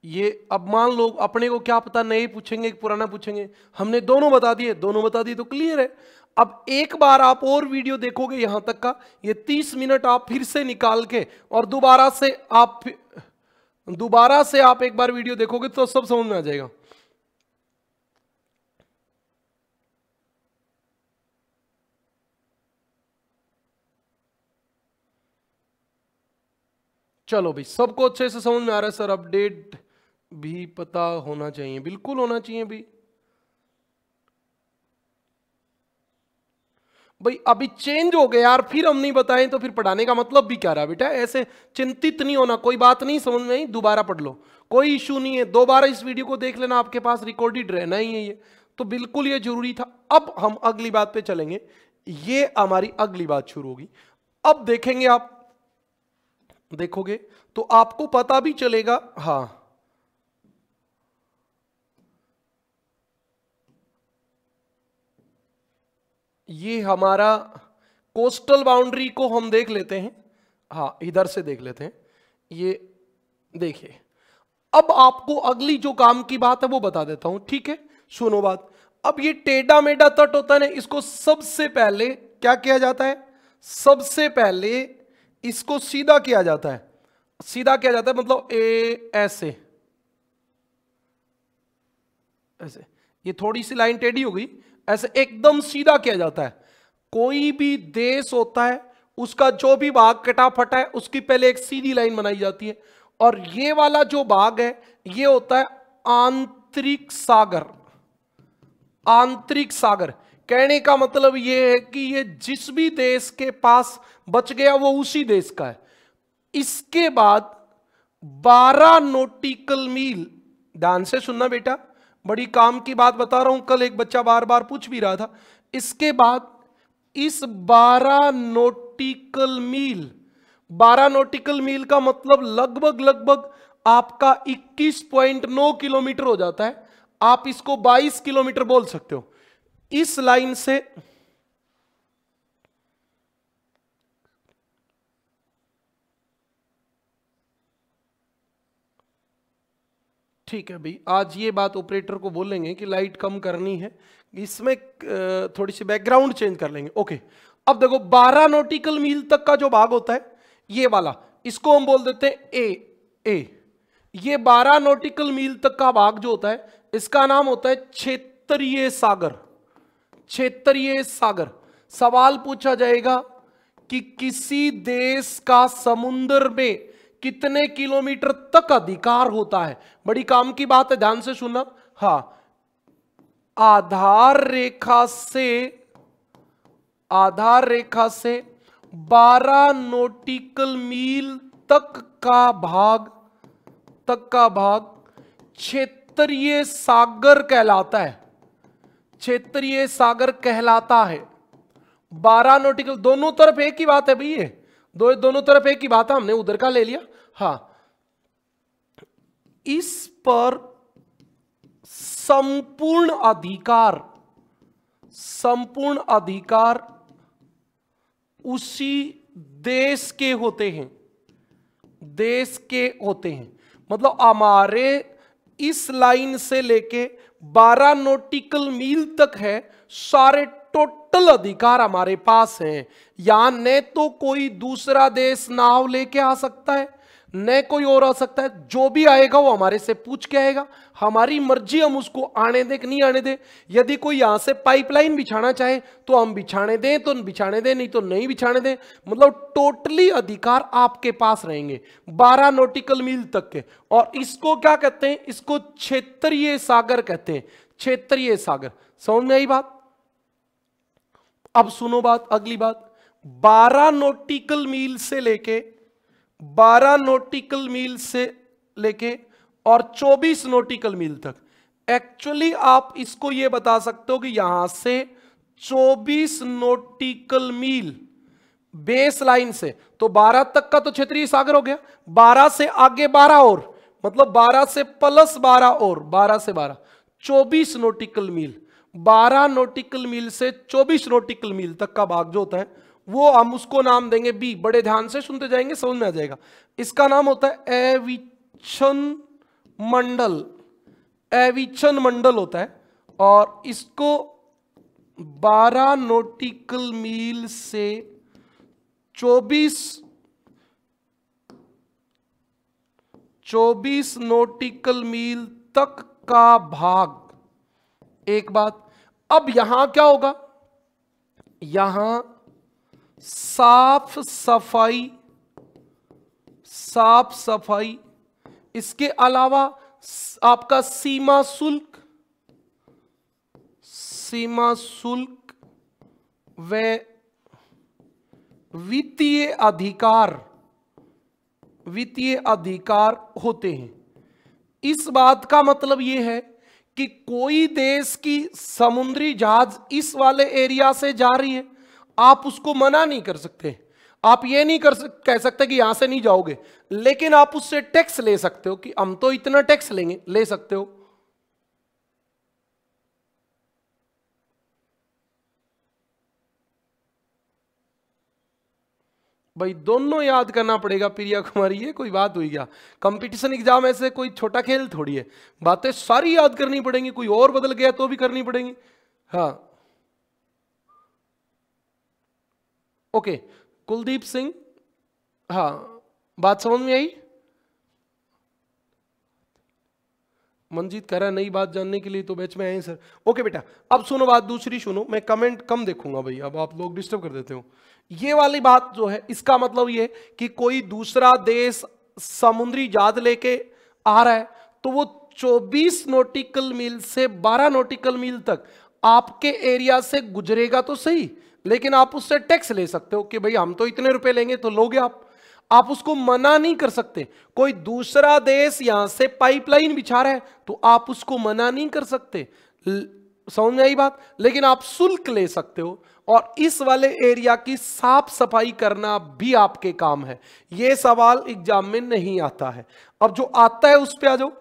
Speaker 1: ये अब मान लो अपने को क्या पता नए पूछेंगे कि पुराना पूछेंगे, हमने दोनों बता दिए, दोनों बता दिए तो क्लियर है। अब एक बार आप और वीडियो देखोगे यहां तक का, ये 30 मिनट आप फिर से निकाल के और दोबारा से आप एक बार वीडियो देखोगे तो सब समझ में आ जाएगा। चलो भाई, सबको अच्छे से समझ में आ रहा है सर? अपडेट भी पता होना चाहिए, बिल्कुल होना चाहिए भाई। भाई अभी चेंज हो गया यार, फिर हम नहीं बताएं तो फिर पढ़ाने का मतलब भी क्या रहा बेटा? ऐसे चिंतित नहीं होना, कोई बात नहीं समझ में आई दोबारा पढ़ लो, कोई इशू नहीं है। दोबारा इस वीडियो को देख लेना, आपके पास रिकॉर्डेड रहना ही है ये, तो बिल्कुल ये जरूरी था। अब हम अगली बात पे चलेंगे, ये हमारी अगली बात शुरू होगी। अब देखेंगे, आप देखोगे तो आपको पता भी चलेगा। हाँ, ये हमारा कोस्टल बाउंड्री को हम देख लेते हैं। हाँ, इधर से देख लेते हैं। ये देखिए, अब आपको अगली जो काम की बात है वो बता देता हूं, ठीक है? सुनो बात। अब ये टेढ़ा मेढ़ा तट होता है ना, इसको सबसे पहले क्या किया जाता है? सबसे पहले इसको सीधा किया जाता है। सीधा किया जाता है मतलब ऐसे ऐसे, ये थोड़ी सी लाइन टेढ़ी हो गई, ऐसे एकदम सीधा किया जाता है। कोई भी देश होता है उसका जो भी भाग कटा फटा है उसकी पहले एक सीधी लाइन बनाई जाती है, और ये वाला जो भाग है ये होता है आंतरिक सागर। आंतरिक सागर कहने का मतलब ये है कि ये जिस भी देश के पास बच गया वो उसी देश का है। इसके बाद 12 नॉटिकल मील, ध्यान से सुनना बेटा, बड़ी काम की बात बता रहा हूं, कल एक बच्चा बार बार पूछ भी रहा था। इसके बाद इस 12 नॉटिकल मील, 12 नॉटिकल मील का मतलब लगभग आपका 21.9 किलोमीटर हो जाता है। आप इसको 22 किलोमीटर बोल सकते हो। इस लाइन से ठीक है भाई, आज ये बात ऑपरेटर को बोलेंगे कि लाइट कम करनी है, इसमें थोड़ी सी बैकग्राउंड चेंज कर लेंगे। ओके, अब देखो 12 नॉटिकल मील तक का जो भाग होता है ये वाला, इसको हम बोल देते हैं ए। ये 12 नॉटिकल मील तक का भाग जो होता है इसका नाम होता है क्षेत्रीय सागर। क्षेत्रीय सागर। सवाल पूछा जाएगा कि किसी देश का समुद्र में कितने किलोमीटर तक अधिकार होता है। बड़ी काम की बात है, ध्यान से सुनना। हाँ, आधार रेखा से 12 नॉटिकल मील तक का भाग क्षेत्रीय सागर कहलाता है। क्षेत्रीय सागर कहलाता है। 12 नॉटिकल, दोनों तरफ एक ही बात है भाई, दोनों तरफ एक ही बात है, हमने उधर का ले लिया। हाँ, इस पर संपूर्ण अधिकार उसी देश के होते हैं, मतलब हमारे इस लाइन से लेके 12 नॉटिकल मील तक है, सारे टोटल अधिकार हमारे पास हैं। यहां न तो कोई दूसरा देश नाव लेके आ सकता है, न कोई और आ सकता है। जो भी आएगा वो हमारे से पूछ के आएगा, हमारी मर्जी हम उसको आने दे कि नहीं आने दे। यदि कोई यहां से पाइपलाइन बिछाना चाहे तो हम बिछाने दें तो बिछाने दें, नहीं तो नहीं बिछाने दें। मतलब टोटली अधिकार आपके पास रहेंगे 12 नॉटिकल मील तक के। और इसको क्या कहते हैं? इसको क्षेत्रीय सागर कहते हैं, क्षेत्रीय सागर। समझ में आई बात? अब सुनो बात, अगली बात, 12 नॉटिकल मील से लेके और 24 नॉटिकल मील तक। एक्चुअली आप इसको यह बता सकते हो कि यहां से 24 नॉटिकल मील बेस लाइन से, तो 12 तक का तो क्षेत्रीय सागर हो गया, 12 से आगे 12 और, मतलब 12 से प्लस 12 और, 12 से 12 24 नॉटिकल मील। 12 नॉटिकल मील से 24 नॉटिकल मील तक का भाग जो होता है वो हम उसको नाम देंगे बी। बड़े ध्यान से सुनते जाएंगे, समझ में आ जाएगा। इसका नाम होता है एविचन मंडल होता है। और इसको 12 नॉटिकल मील से 24 नॉटिकल मील तक का भाग। एक बात, अब यहां क्या होगा? यहां साफ सफाई, इसके अलावा आपका सीमा शुल्क व वित्तीय अधिकार होते हैं। इस बात का मतलब यह है कि कोई देश की समुद्री जहाज इस वाले एरिया से जा रही है, आप उसको मना नहीं कर सकते। आप ये नहीं कह सकते कि यहां से नहीं जाओगे, लेकिन आप उससे टैक्स ले सकते हो कि हम तो इतना टैक्स लेंगे, ले सकते हो। भाई दोनों याद करना पड़ेगा प्रिया कुमारी, ये कोई बात हुई क्या? कंपटीशन एग्जाम ऐसे कोई छोटा खेल थोड़ी है, बातें सारी याद करनी पड़ेंगी, कोई और बदल गया तो भी करनी पड़ेंगी। हाँ, ओके, कुलदीप सिंह, हाँ बात समझ में आई? मनजीत कह रहा है नई बात जानने के लिए तो बैच में आए सर। ओके बेटा, अब सुनो बात दूसरी सुनो, मैं कमेंट कम देखूंगा भाई, अब आप लोग डिस्टर्ब कर देते हो। ये वाली बात जो है, इसका मतलब ये कि कोई दूसरा देश समुद्री जहाज लेके आ रहा है तो वो 24 नॉटिकल मील से 12 नॉटिकल मील तक आपके एरिया से गुजरेगा तो सही, लेकिन आप उससे टैक्स ले सकते हो कि भाई हम तो इतने रुपए लेंगे, तो लोगे आप उसको मना नहीं कर सकते। कोई दूसरा देश यहां से पाइपलाइन बिछा रहा है तो आप उसको मना नहीं कर सकते, समझ में आई बात? लेकिन आप शुल्क ले सकते हो, और इस वाले एरिया की साफ सफाई करना भी आपके काम है। यह सवाल एग्जाम में नहीं आता है। अब जो आता है उस पे आ जाओ।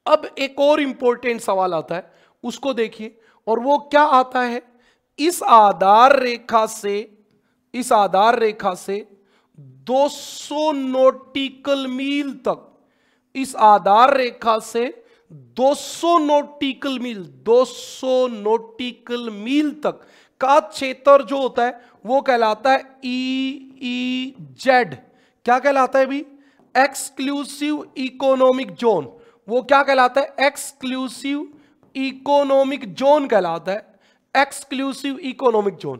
Speaker 1: अब एक और इंपॉर्टेंट सवाल आता है, उसको देखिए, और वो क्या आता है? इस आधार रेखा से 200 नॉटिकल मील तक, इस आधार रेखा से 200 नॉटिकल मील तक का क्षेत्र जो होता है वो कहलाता है EEZ। क्या कहलाता है भी? Exclusive economic zone. वो क्या कहलाता है? एक्सक्लूसिव इकोनॉमिक जोन कहलाता है, एक्सक्लूसिव इकोनॉमिक जोन।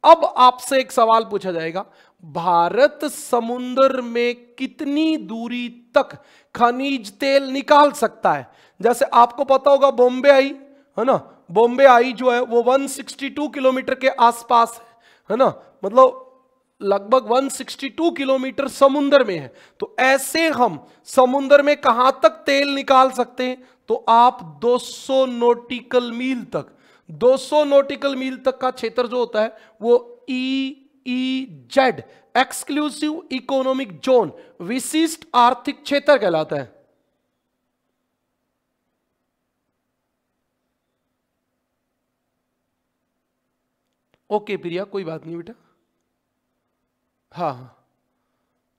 Speaker 1: अब आपसे एक सवाल पूछा जाएगा, भारत समुद्र में कितनी दूरी तक खनिज तेल निकाल सकता है? जैसे आपको पता होगा बॉम्बे आई है ना, बॉम्बे आई जो है वो 162 किलोमीटर के आसपास है ना, मतलब लगभग 162 किलोमीटर समुद्र में है। तो ऐसे हम समुद्र में कहां तक तेल निकाल सकते हैं? तो आप 200 नॉटिकल मील तक, 200 नॉटिकल मील तक का क्षेत्र जो होता है वो EEZ, एक्सक्लूसिव इकोनॉमिक जोन विशिष्ट आर्थिक क्षेत्र कहलाता है। ओके प्रिया, कोई बात नहीं बेटा। हाँ हाँ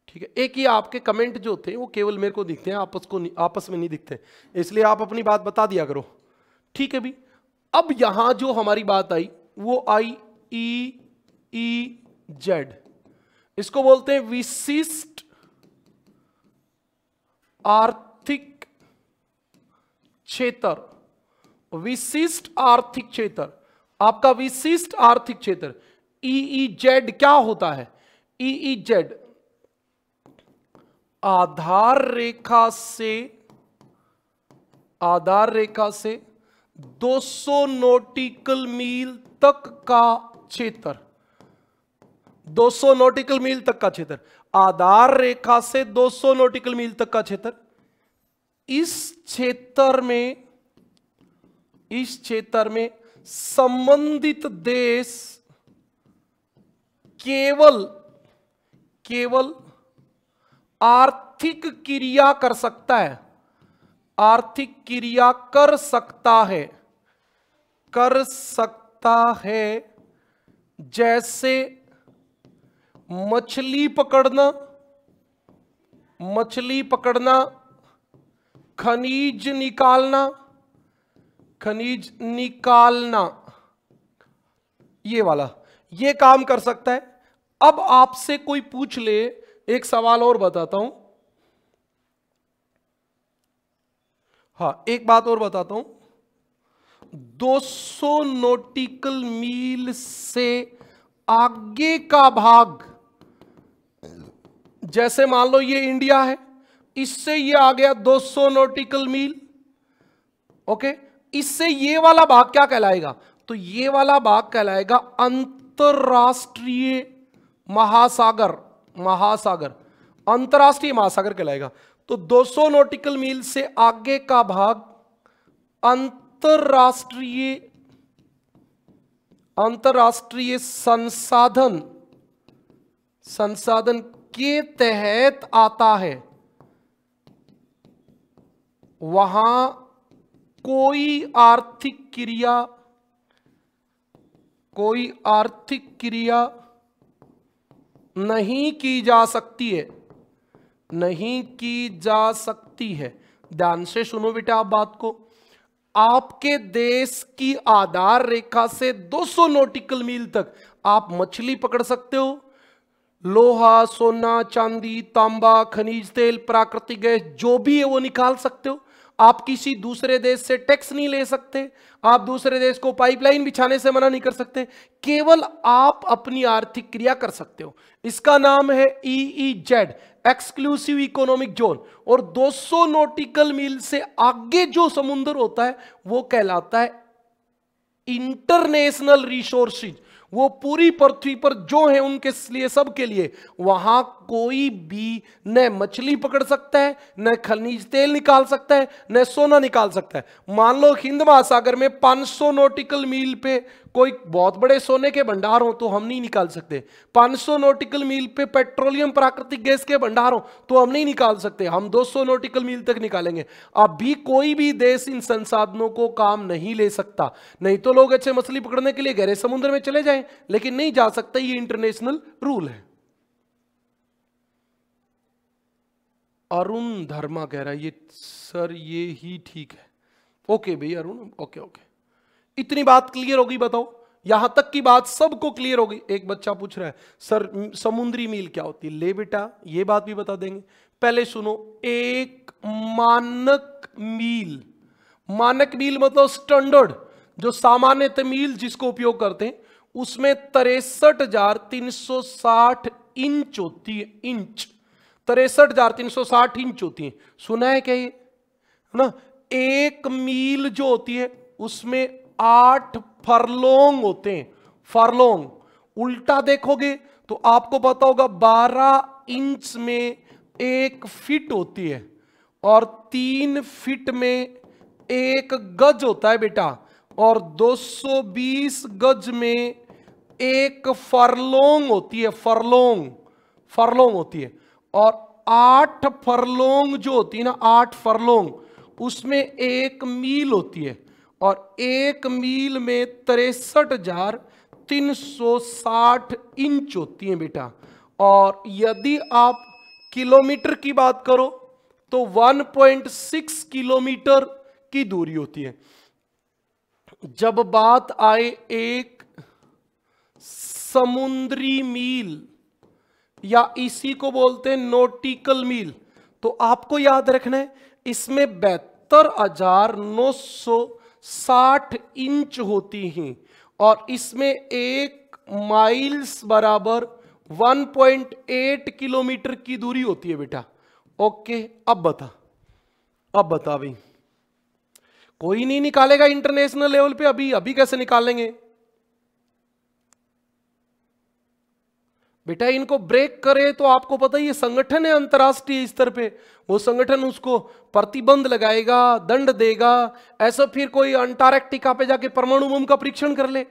Speaker 1: ठीक है। एक ही आपके कमेंट जो थे वो केवल मेरे को दिखते हैं, आपस में नहीं दिखते, इसलिए आप अपनी बात बता दिया करो। ठीक है भी। अब यहां जो हमारी बात आई वो आई EEZ, इसको बोलते हैं विशिष्ट आर्थिक क्षेत्र। विशिष्ट आर्थिक क्षेत्र, आपका विशिष्ट आर्थिक क्षेत्र EEZ क्या होता है? EEZ आधार रेखा से 200 नॉटिकल मील तक का क्षेत्र। 200 नॉटिकल मील तक का क्षेत्र, आधार रेखा से 200 नॉटिकल मील तक का क्षेत्र। इस क्षेत्र में संबंधित देश केवल आर्थिक क्रिया कर सकता है। आर्थिक क्रिया कर सकता है जैसे मछली पकड़ना, खनिज निकालना, ये काम कर सकता है। अब आपसे कोई पूछ ले, एक सवाल और बताता हूं। हाँ, एक बात और बताता हूं। 200 नॉटिकल मील से आगे का भाग, जैसे मान लो ये इंडिया है, इससे ये आ गया 200 नॉटिकल मील। ओके, इससे ये वाला भाग क्या कहलाएगा? तो ये वाला भाग कहलाएगा अंतरराष्ट्रीय महासागर। अंतरराष्ट्रीय महासागर कहलाएगा। तो 200 नॉटिकल मील से आगे का भाग अंतरराष्ट्रीय संसाधन के तहत आता है। वहां कोई आर्थिक क्रिया नहीं की जा सकती है। ध्यान से सुनो बेटा आप बात को। आपके देश की आधार रेखा से 200 नॉटिकल मील तक आप मछली पकड़ सकते हो, लोहा, सोना, चांदी, तांबा, खनिज तेल, प्राकृतिक गैस, जो भी है वो निकाल सकते हो। आप किसी दूसरे देश से टैक्स नहीं ले सकते, आप दूसरे देश को पाइपलाइन बिछाने से मना नहीं कर सकते, केवल आप अपनी आर्थिक क्रिया कर सकते हो। इसका नाम है EEZ, एक्सक्लूसिव इकोनॉमिक जोन। और 200 नॉटिकल मील से आगे जो समुद्र होता है वो कहलाता है इंटरनेशनल रिसोर्सेज। वो पूरी पृथ्वी पर जो है उनके लिए, सबके लिए, वहां कोई भी न मछली पकड़ सकता है, न खनिज तेल निकाल सकता है, न सोना निकाल सकता है। मान लो हिंद महासागर में 500 नॉटिकल मील पे कोई बहुत बड़े सोने के भंडार हो तो हम नहीं निकाल सकते। 500 नॉटिकल मील पे पेट्रोलियम, प्राकृतिक गैस के भंडार हो तो हम नहीं निकाल सकते। हम 200 नॉटिकल मील तक निकालेंगे। अब भी कोई भी देश इन संसाधनों को काम नहीं ले सकता। नहीं तो लोग अच्छे मछली पकड़ने के लिए गहरे समुद्र में चले जाएं, लेकिन नहीं जा सकता, ये इंटरनेशनल रूल है। अरुण धर्मा कह रहा है, ये सर ये ही ठीक है। ओके भाई अरुण, ओके। इतनी बात क्लियर होगी? बताओ, यहां तक की बात सबको क्लियर होगी? एक बच्चा पूछ रहा है सर समुद्री मील क्या होती है? ले बेटा, ये बात भी बता देंगे। पहले सुनो, एक मानक मील मतलब स्टैंडर्ड, जो सामान्य मील जिसको उपयोग करते हैं, उसमें 63,360 इंच होती है। 63,360 इंच होती है। सुना है क्या ये? है ना? एक मील जो होती है उसमें 8 फरलोंग होते हैं। फरलोंग उल्टा देखोगे तो आपको पता होगा 12 इंच में 1 फीट होती है, और 3 फीट में 1 गज होता है बेटा, और 220 गज में 1 फरलोंग होती है। फरलोंग फरलोंग होती है। और 8 फरलोंग जो होती है ना, 8 फरलोंग, उसमें 1 मील होती है। और 1 मील में 63,360 इंच होती है बेटा। और यदि आप किलोमीटर की बात करो तो 1.6 किलोमीटर की दूरी होती है। जब बात आए एक समुद्री मील, या इसी को बोलते हैं नॉटिकल मील, तो आपको याद रखना है इसमें 72,960 इंच होती हैं। और इसमें 1 माइल्स बराबर 1.8 किलोमीटर की दूरी होती है बेटा। ओके, अब बता भाई, कोई नहीं निकालेगा इंटरनेशनल लेवल पे, अभी कैसे निकालेंगे बेटा? इनको ब्रेक करे तो आपको पता ही है, संगठन है अंतर्राष्ट्रीय स्तर पे, वो संगठन उसको प्रतिबंध लगाएगा, दंड देगा। ऐसा फिर कोई अंटार्कटिका पे जाके परमाणु बम का परीक्षण कर ले?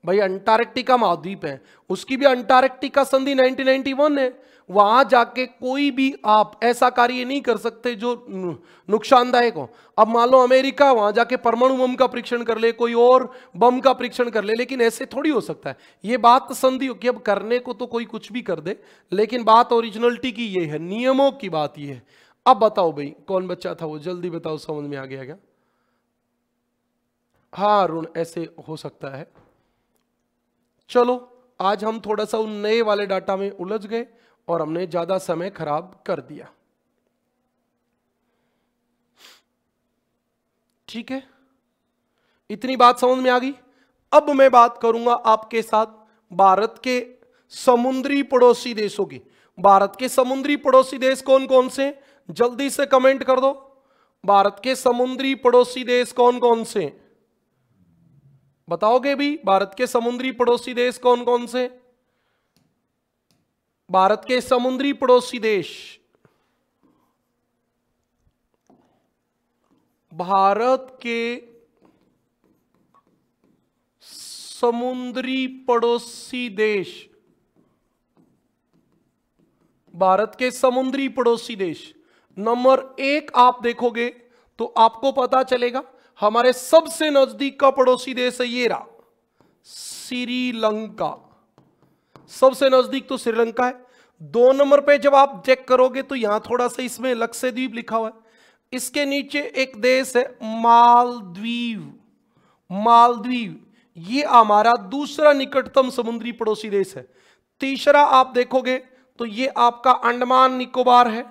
Speaker 1: भाई अंटार्कटिका महाद्वीप है, उसकी भी अंटार्कटिका संधि 1991 है, वहां जाके कोई भी आप ऐसा कार्य नहीं कर सकते जो नुकसानदायक हो। अब मान लो अमेरिका वहां जाके परमाणु बम का परीक्षण कर ले, कोई और बम का परीक्षण कर ले, लेकिन ऐसे थोड़ी हो सकता है। ये बात संधि हो कि अब करने को तो कोई कुछ भी कर दे, लेकिन बात ओरिजिनलिटी की ये है, नियमों की बात ये है। अब बताओ भाई, कौन बच्चा था वो, जल्दी बताओ, समझ में आ गया क्या? हाँ अरुण, ऐसे हो सकता है। चलो आज हम थोड़ा सा उन नए वाले डाटा में उलझ गए और हमने ज्यादा समय खराब कर दिया। ठीक है, इतनी बात समझ में आ गई। अब मैं बात करूंगा आपके साथ भारत के समुद्री पड़ोसी देशों की। भारत के समुद्री पड़ोसी देश कौन कौन से, जल्दी से कमेंट कर दो। भारत के समुद्री पड़ोसी देश कौन कौन से बताओगे भी? भारत के समुद्री पड़ोसी देश कौन कौन से? भारत के समुद्री पड़ोसी देश, भारत के समुद्री पड़ोसी देश, भारत के समुद्री पड़ोसी देश नंबर 1 आप देखोगे तो आपको पता चलेगा हमारे सबसे नजदीक का पड़ोसी देश है ये रहा, श्रीलंका। सबसे नजदीक तो श्रीलंका है। 2 नंबर पे जब आप चेक करोगे तो यहां थोड़ा सा इसमें लक्षद्वीप लिखा हुआ है। इसके नीचे एक देश है मालदीव। मालदीव ये हमारा दूसरा निकटतम समुद्री पड़ोसी देश है। तीसरा आप देखोगे तो ये आपका अंडमान निकोबार है।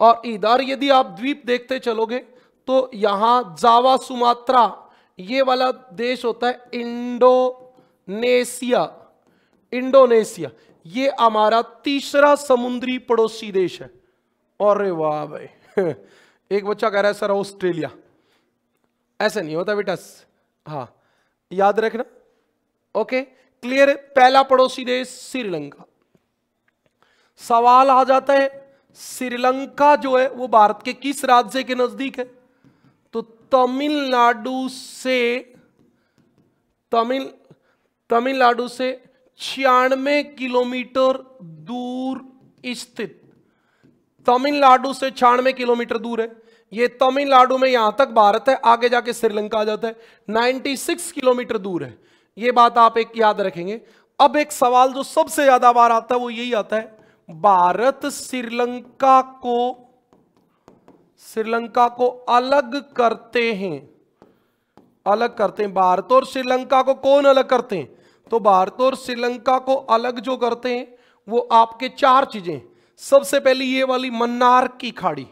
Speaker 1: और इधर यदि आप द्वीप देखते चलोगे तो यहां जावा सुमात्रा ये वाला देश होता है इंडोनेशिया। इंडोनेशिया ये हमारा तीसरा समुद्री पड़ोसी देश है। अरे वाह भाई एक बच्चा कह रहा है सर ऑस्ट्रेलिया। ऐसा नहीं होता बेटा, हाँ याद रखना। ओके क्लियर है। पहला पड़ोसी देश श्रीलंका। सवाल आ जाता है श्रीलंका जो है वो भारत के किस राज्य के नजदीक है? तो तमिलनाडु से 96 किलोमीटर दूर स्थित। तमिलनाडु से 96 किलोमीटर दूर है। ये तमिलनाडु में यहां तक भारत है, आगे जाके श्रीलंका आ जाता है। 96 किलोमीटर दूर है। ये बात आप एक याद रखेंगे। अब एक सवाल जो सबसे ज्यादा बार आता है वो यही आता है, भारत श्रीलंका को अलग करते हैं। भारत और श्रीलंका को कौन अलग करते हैं? तो भारत और श्रीलंका को अलग जो करते हैं वो आपके 4 चीजें। सबसे पहली ये वाली मन्नार की खाड़ी।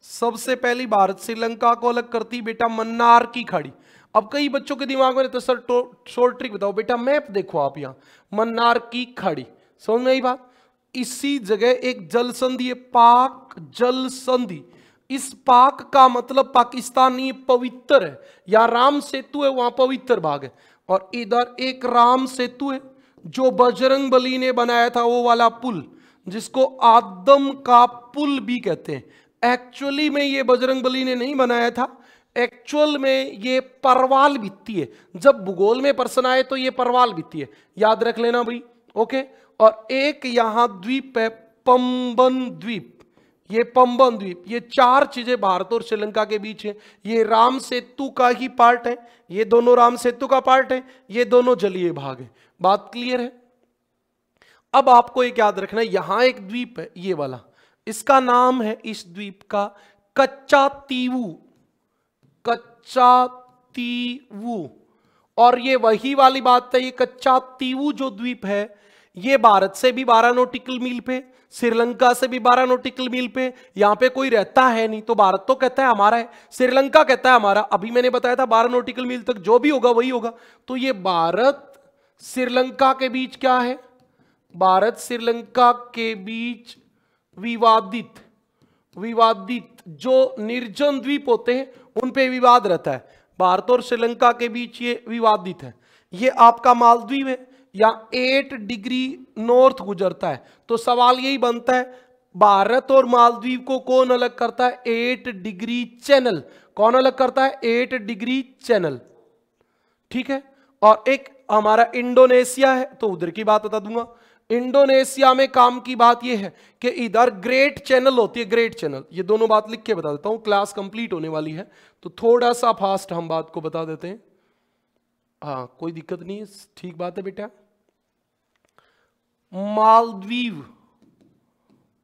Speaker 1: सबसे पहली भारत श्रीलंका को अलग करती बेटा मन्नार की खाड़ी। अब कई बच्चों के दिमाग में रहता है सर शॉर्ट ट्रिक बताओ। बेटा मैप देखो आप, यहां मन्नार की खाड़ी, समझ में आई बात? इसी जगह एक जल संधि है, पाक जल संधि। इस पाक का मतलब पाकिस्तानी पवित्र है, या राम सेतु है वहां पवित्र भाग है। और इधर एक राम सेतु है जो बजरंग बली ने बनाया था, वो वाला पुल जिसको आदम का पुल भी कहते हैं। एक्चुअली में ये बजरंग बली ने नहीं बनाया था, एक्चुअल में ये परवाल भित्ति है। जब भूगोल में प्रश्न आए तो ये परवाल भित्ति है, याद रख लेना भाई। ओके और एक यहां द्वीप है पंबन द्वीप। ये पंबन द्वीप, ये चार चीजें भारत और श्रीलंका के बीच है। ये राम सेतु का ही पार्ट है, ये दोनों राम सेतु का पार्ट है, ये दोनों जलीय भाग है। बात क्लियर है? अब आपको एक याद रखना है, यहां एक द्वीप है ये वाला, इसका नाम है इस द्वीप का कच्चा तीवू, कच्चा तीवू। और ये वही वाली बात है, ये कच्चा तीवू जो द्वीप है ये भारत से भी 12 नॉटिकल मील पे, श्रीलंका से भी 12 नॉटिकल मील पे। यहां पे कोई रहता है नहीं, तो भारत तो कहता है हमारा है, श्रीलंका कहता है हमारा। अभी मैंने बताया था 12 नॉटिकल मील तक जो भी होगा वही होगा। तो ये भारत श्रीलंका के बीच क्या है? भारत श्रीलंका के बीच विवादित जो निर्जन द्वीप होते हैं उन पे विवाद रहता है। भारत और श्रीलंका के बीच ये विवादित है। ये आपका मालदीव है, या 8 डिग्री नॉर्थ गुजरता है। तो सवाल यही बनता है, भारत और मालदीव को कौन अलग करता है? 8 डिग्री चैनल। कौन अलग करता है? 8 डिग्री चैनल। ठीक है। और एक हमारा इंडोनेशिया है, तो उधर की बात बता दूंगा। इंडोनेशिया में काम की बात यह है कि इधर ग्रेट चैनल होती है, ग्रेट चैनल। ये दोनों बात लिख के बता देता हूं, क्लास कंप्लीट होने वाली है तो थोड़ा सा फास्ट हम बात को बता देते हैं। हाँ, कोई दिक्कत नहीं है, ठीक बात है बेटा। मालदीव,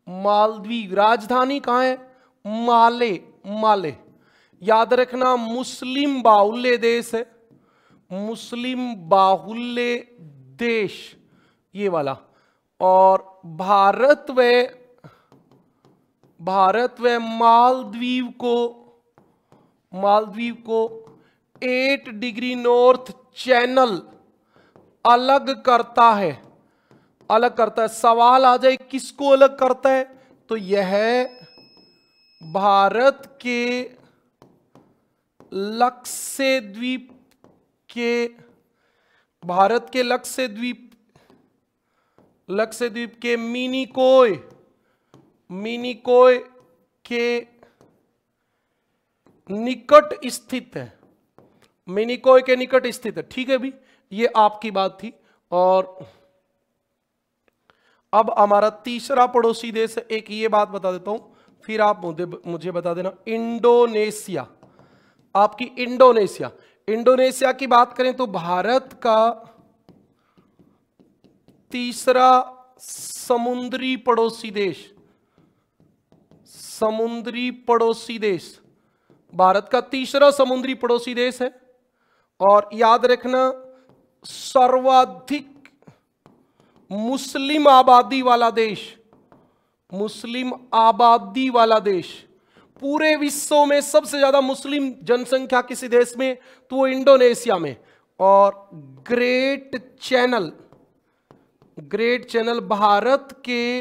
Speaker 1: मालदीव राजधानी कहां है? माले, माले। याद रखना मुस्लिम बाहुल्य देश है, मुस्लिम बाहुल्य देश ये वाला। और भारत व मालदीव को 8 डिग्री नॉर्थ चैनल अलग करता है, अलग करता है। सवाल आ जाए किसको अलग करता है, तो यह भारत के लक्षद्वीप के, भारत के लक्षद्वीप के मिनिकोय के निकट स्थित है, मिनिकोय के निकट स्थित है। ठीक है भी, ये आपकी बात थी। और अब हमारा तीसरा पड़ोसी देश है, एक ये बात बता देता हूं, फिर आप मुझे बता देना। इंडोनेशिया, आपकी इंडोनेशिया, इंडोनेशिया की बात करें तो भारत का तीसरा समुद्री पड़ोसी देश, समुद्री पड़ोसी देश, भारत का तीसरा समुद्री पड़ोसी देश है। और याद रखना सर्वाधिक मुस्लिम आबादी वाला देश, मुस्लिम आबादी वाला देश, पूरे विश्व में सबसे ज्यादा मुस्लिम जनसंख्या किसी देश में, तो वो इंडोनेशिया में। और great channel, great channel Bharat के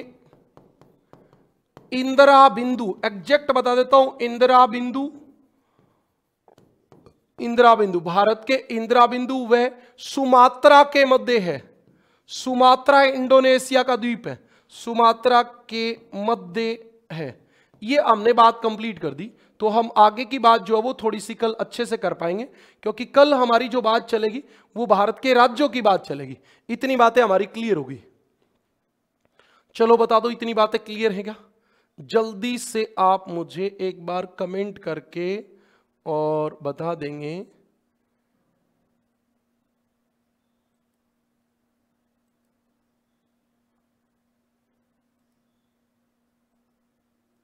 Speaker 1: इंदिरा बिंदु, एग्जैक्ट बता देता हूं, इंदिरा बिंदु, इंदिरा बिंदु, भारत के इंदिरा बिंदु वह सुमात्रा के मध्य है। सुमात्रा इंडोनेशिया का द्वीप है, सुमात्रा के मध्य है। ये हमने बात कंप्लीट कर दी, तो हम आगे की बात जो है वो थोड़ी सी कल अच्छे से कर पाएंगे, क्योंकि कल हमारी जो बात चलेगी वो भारत के राज्यों की बात चलेगी। इतनी बातें हमारी क्लियर होगी। चलो बता दो, इतनी बातें क्लियर है क्या? जल्दी से आप मुझे एक बार कमेंट करके और बता देंगे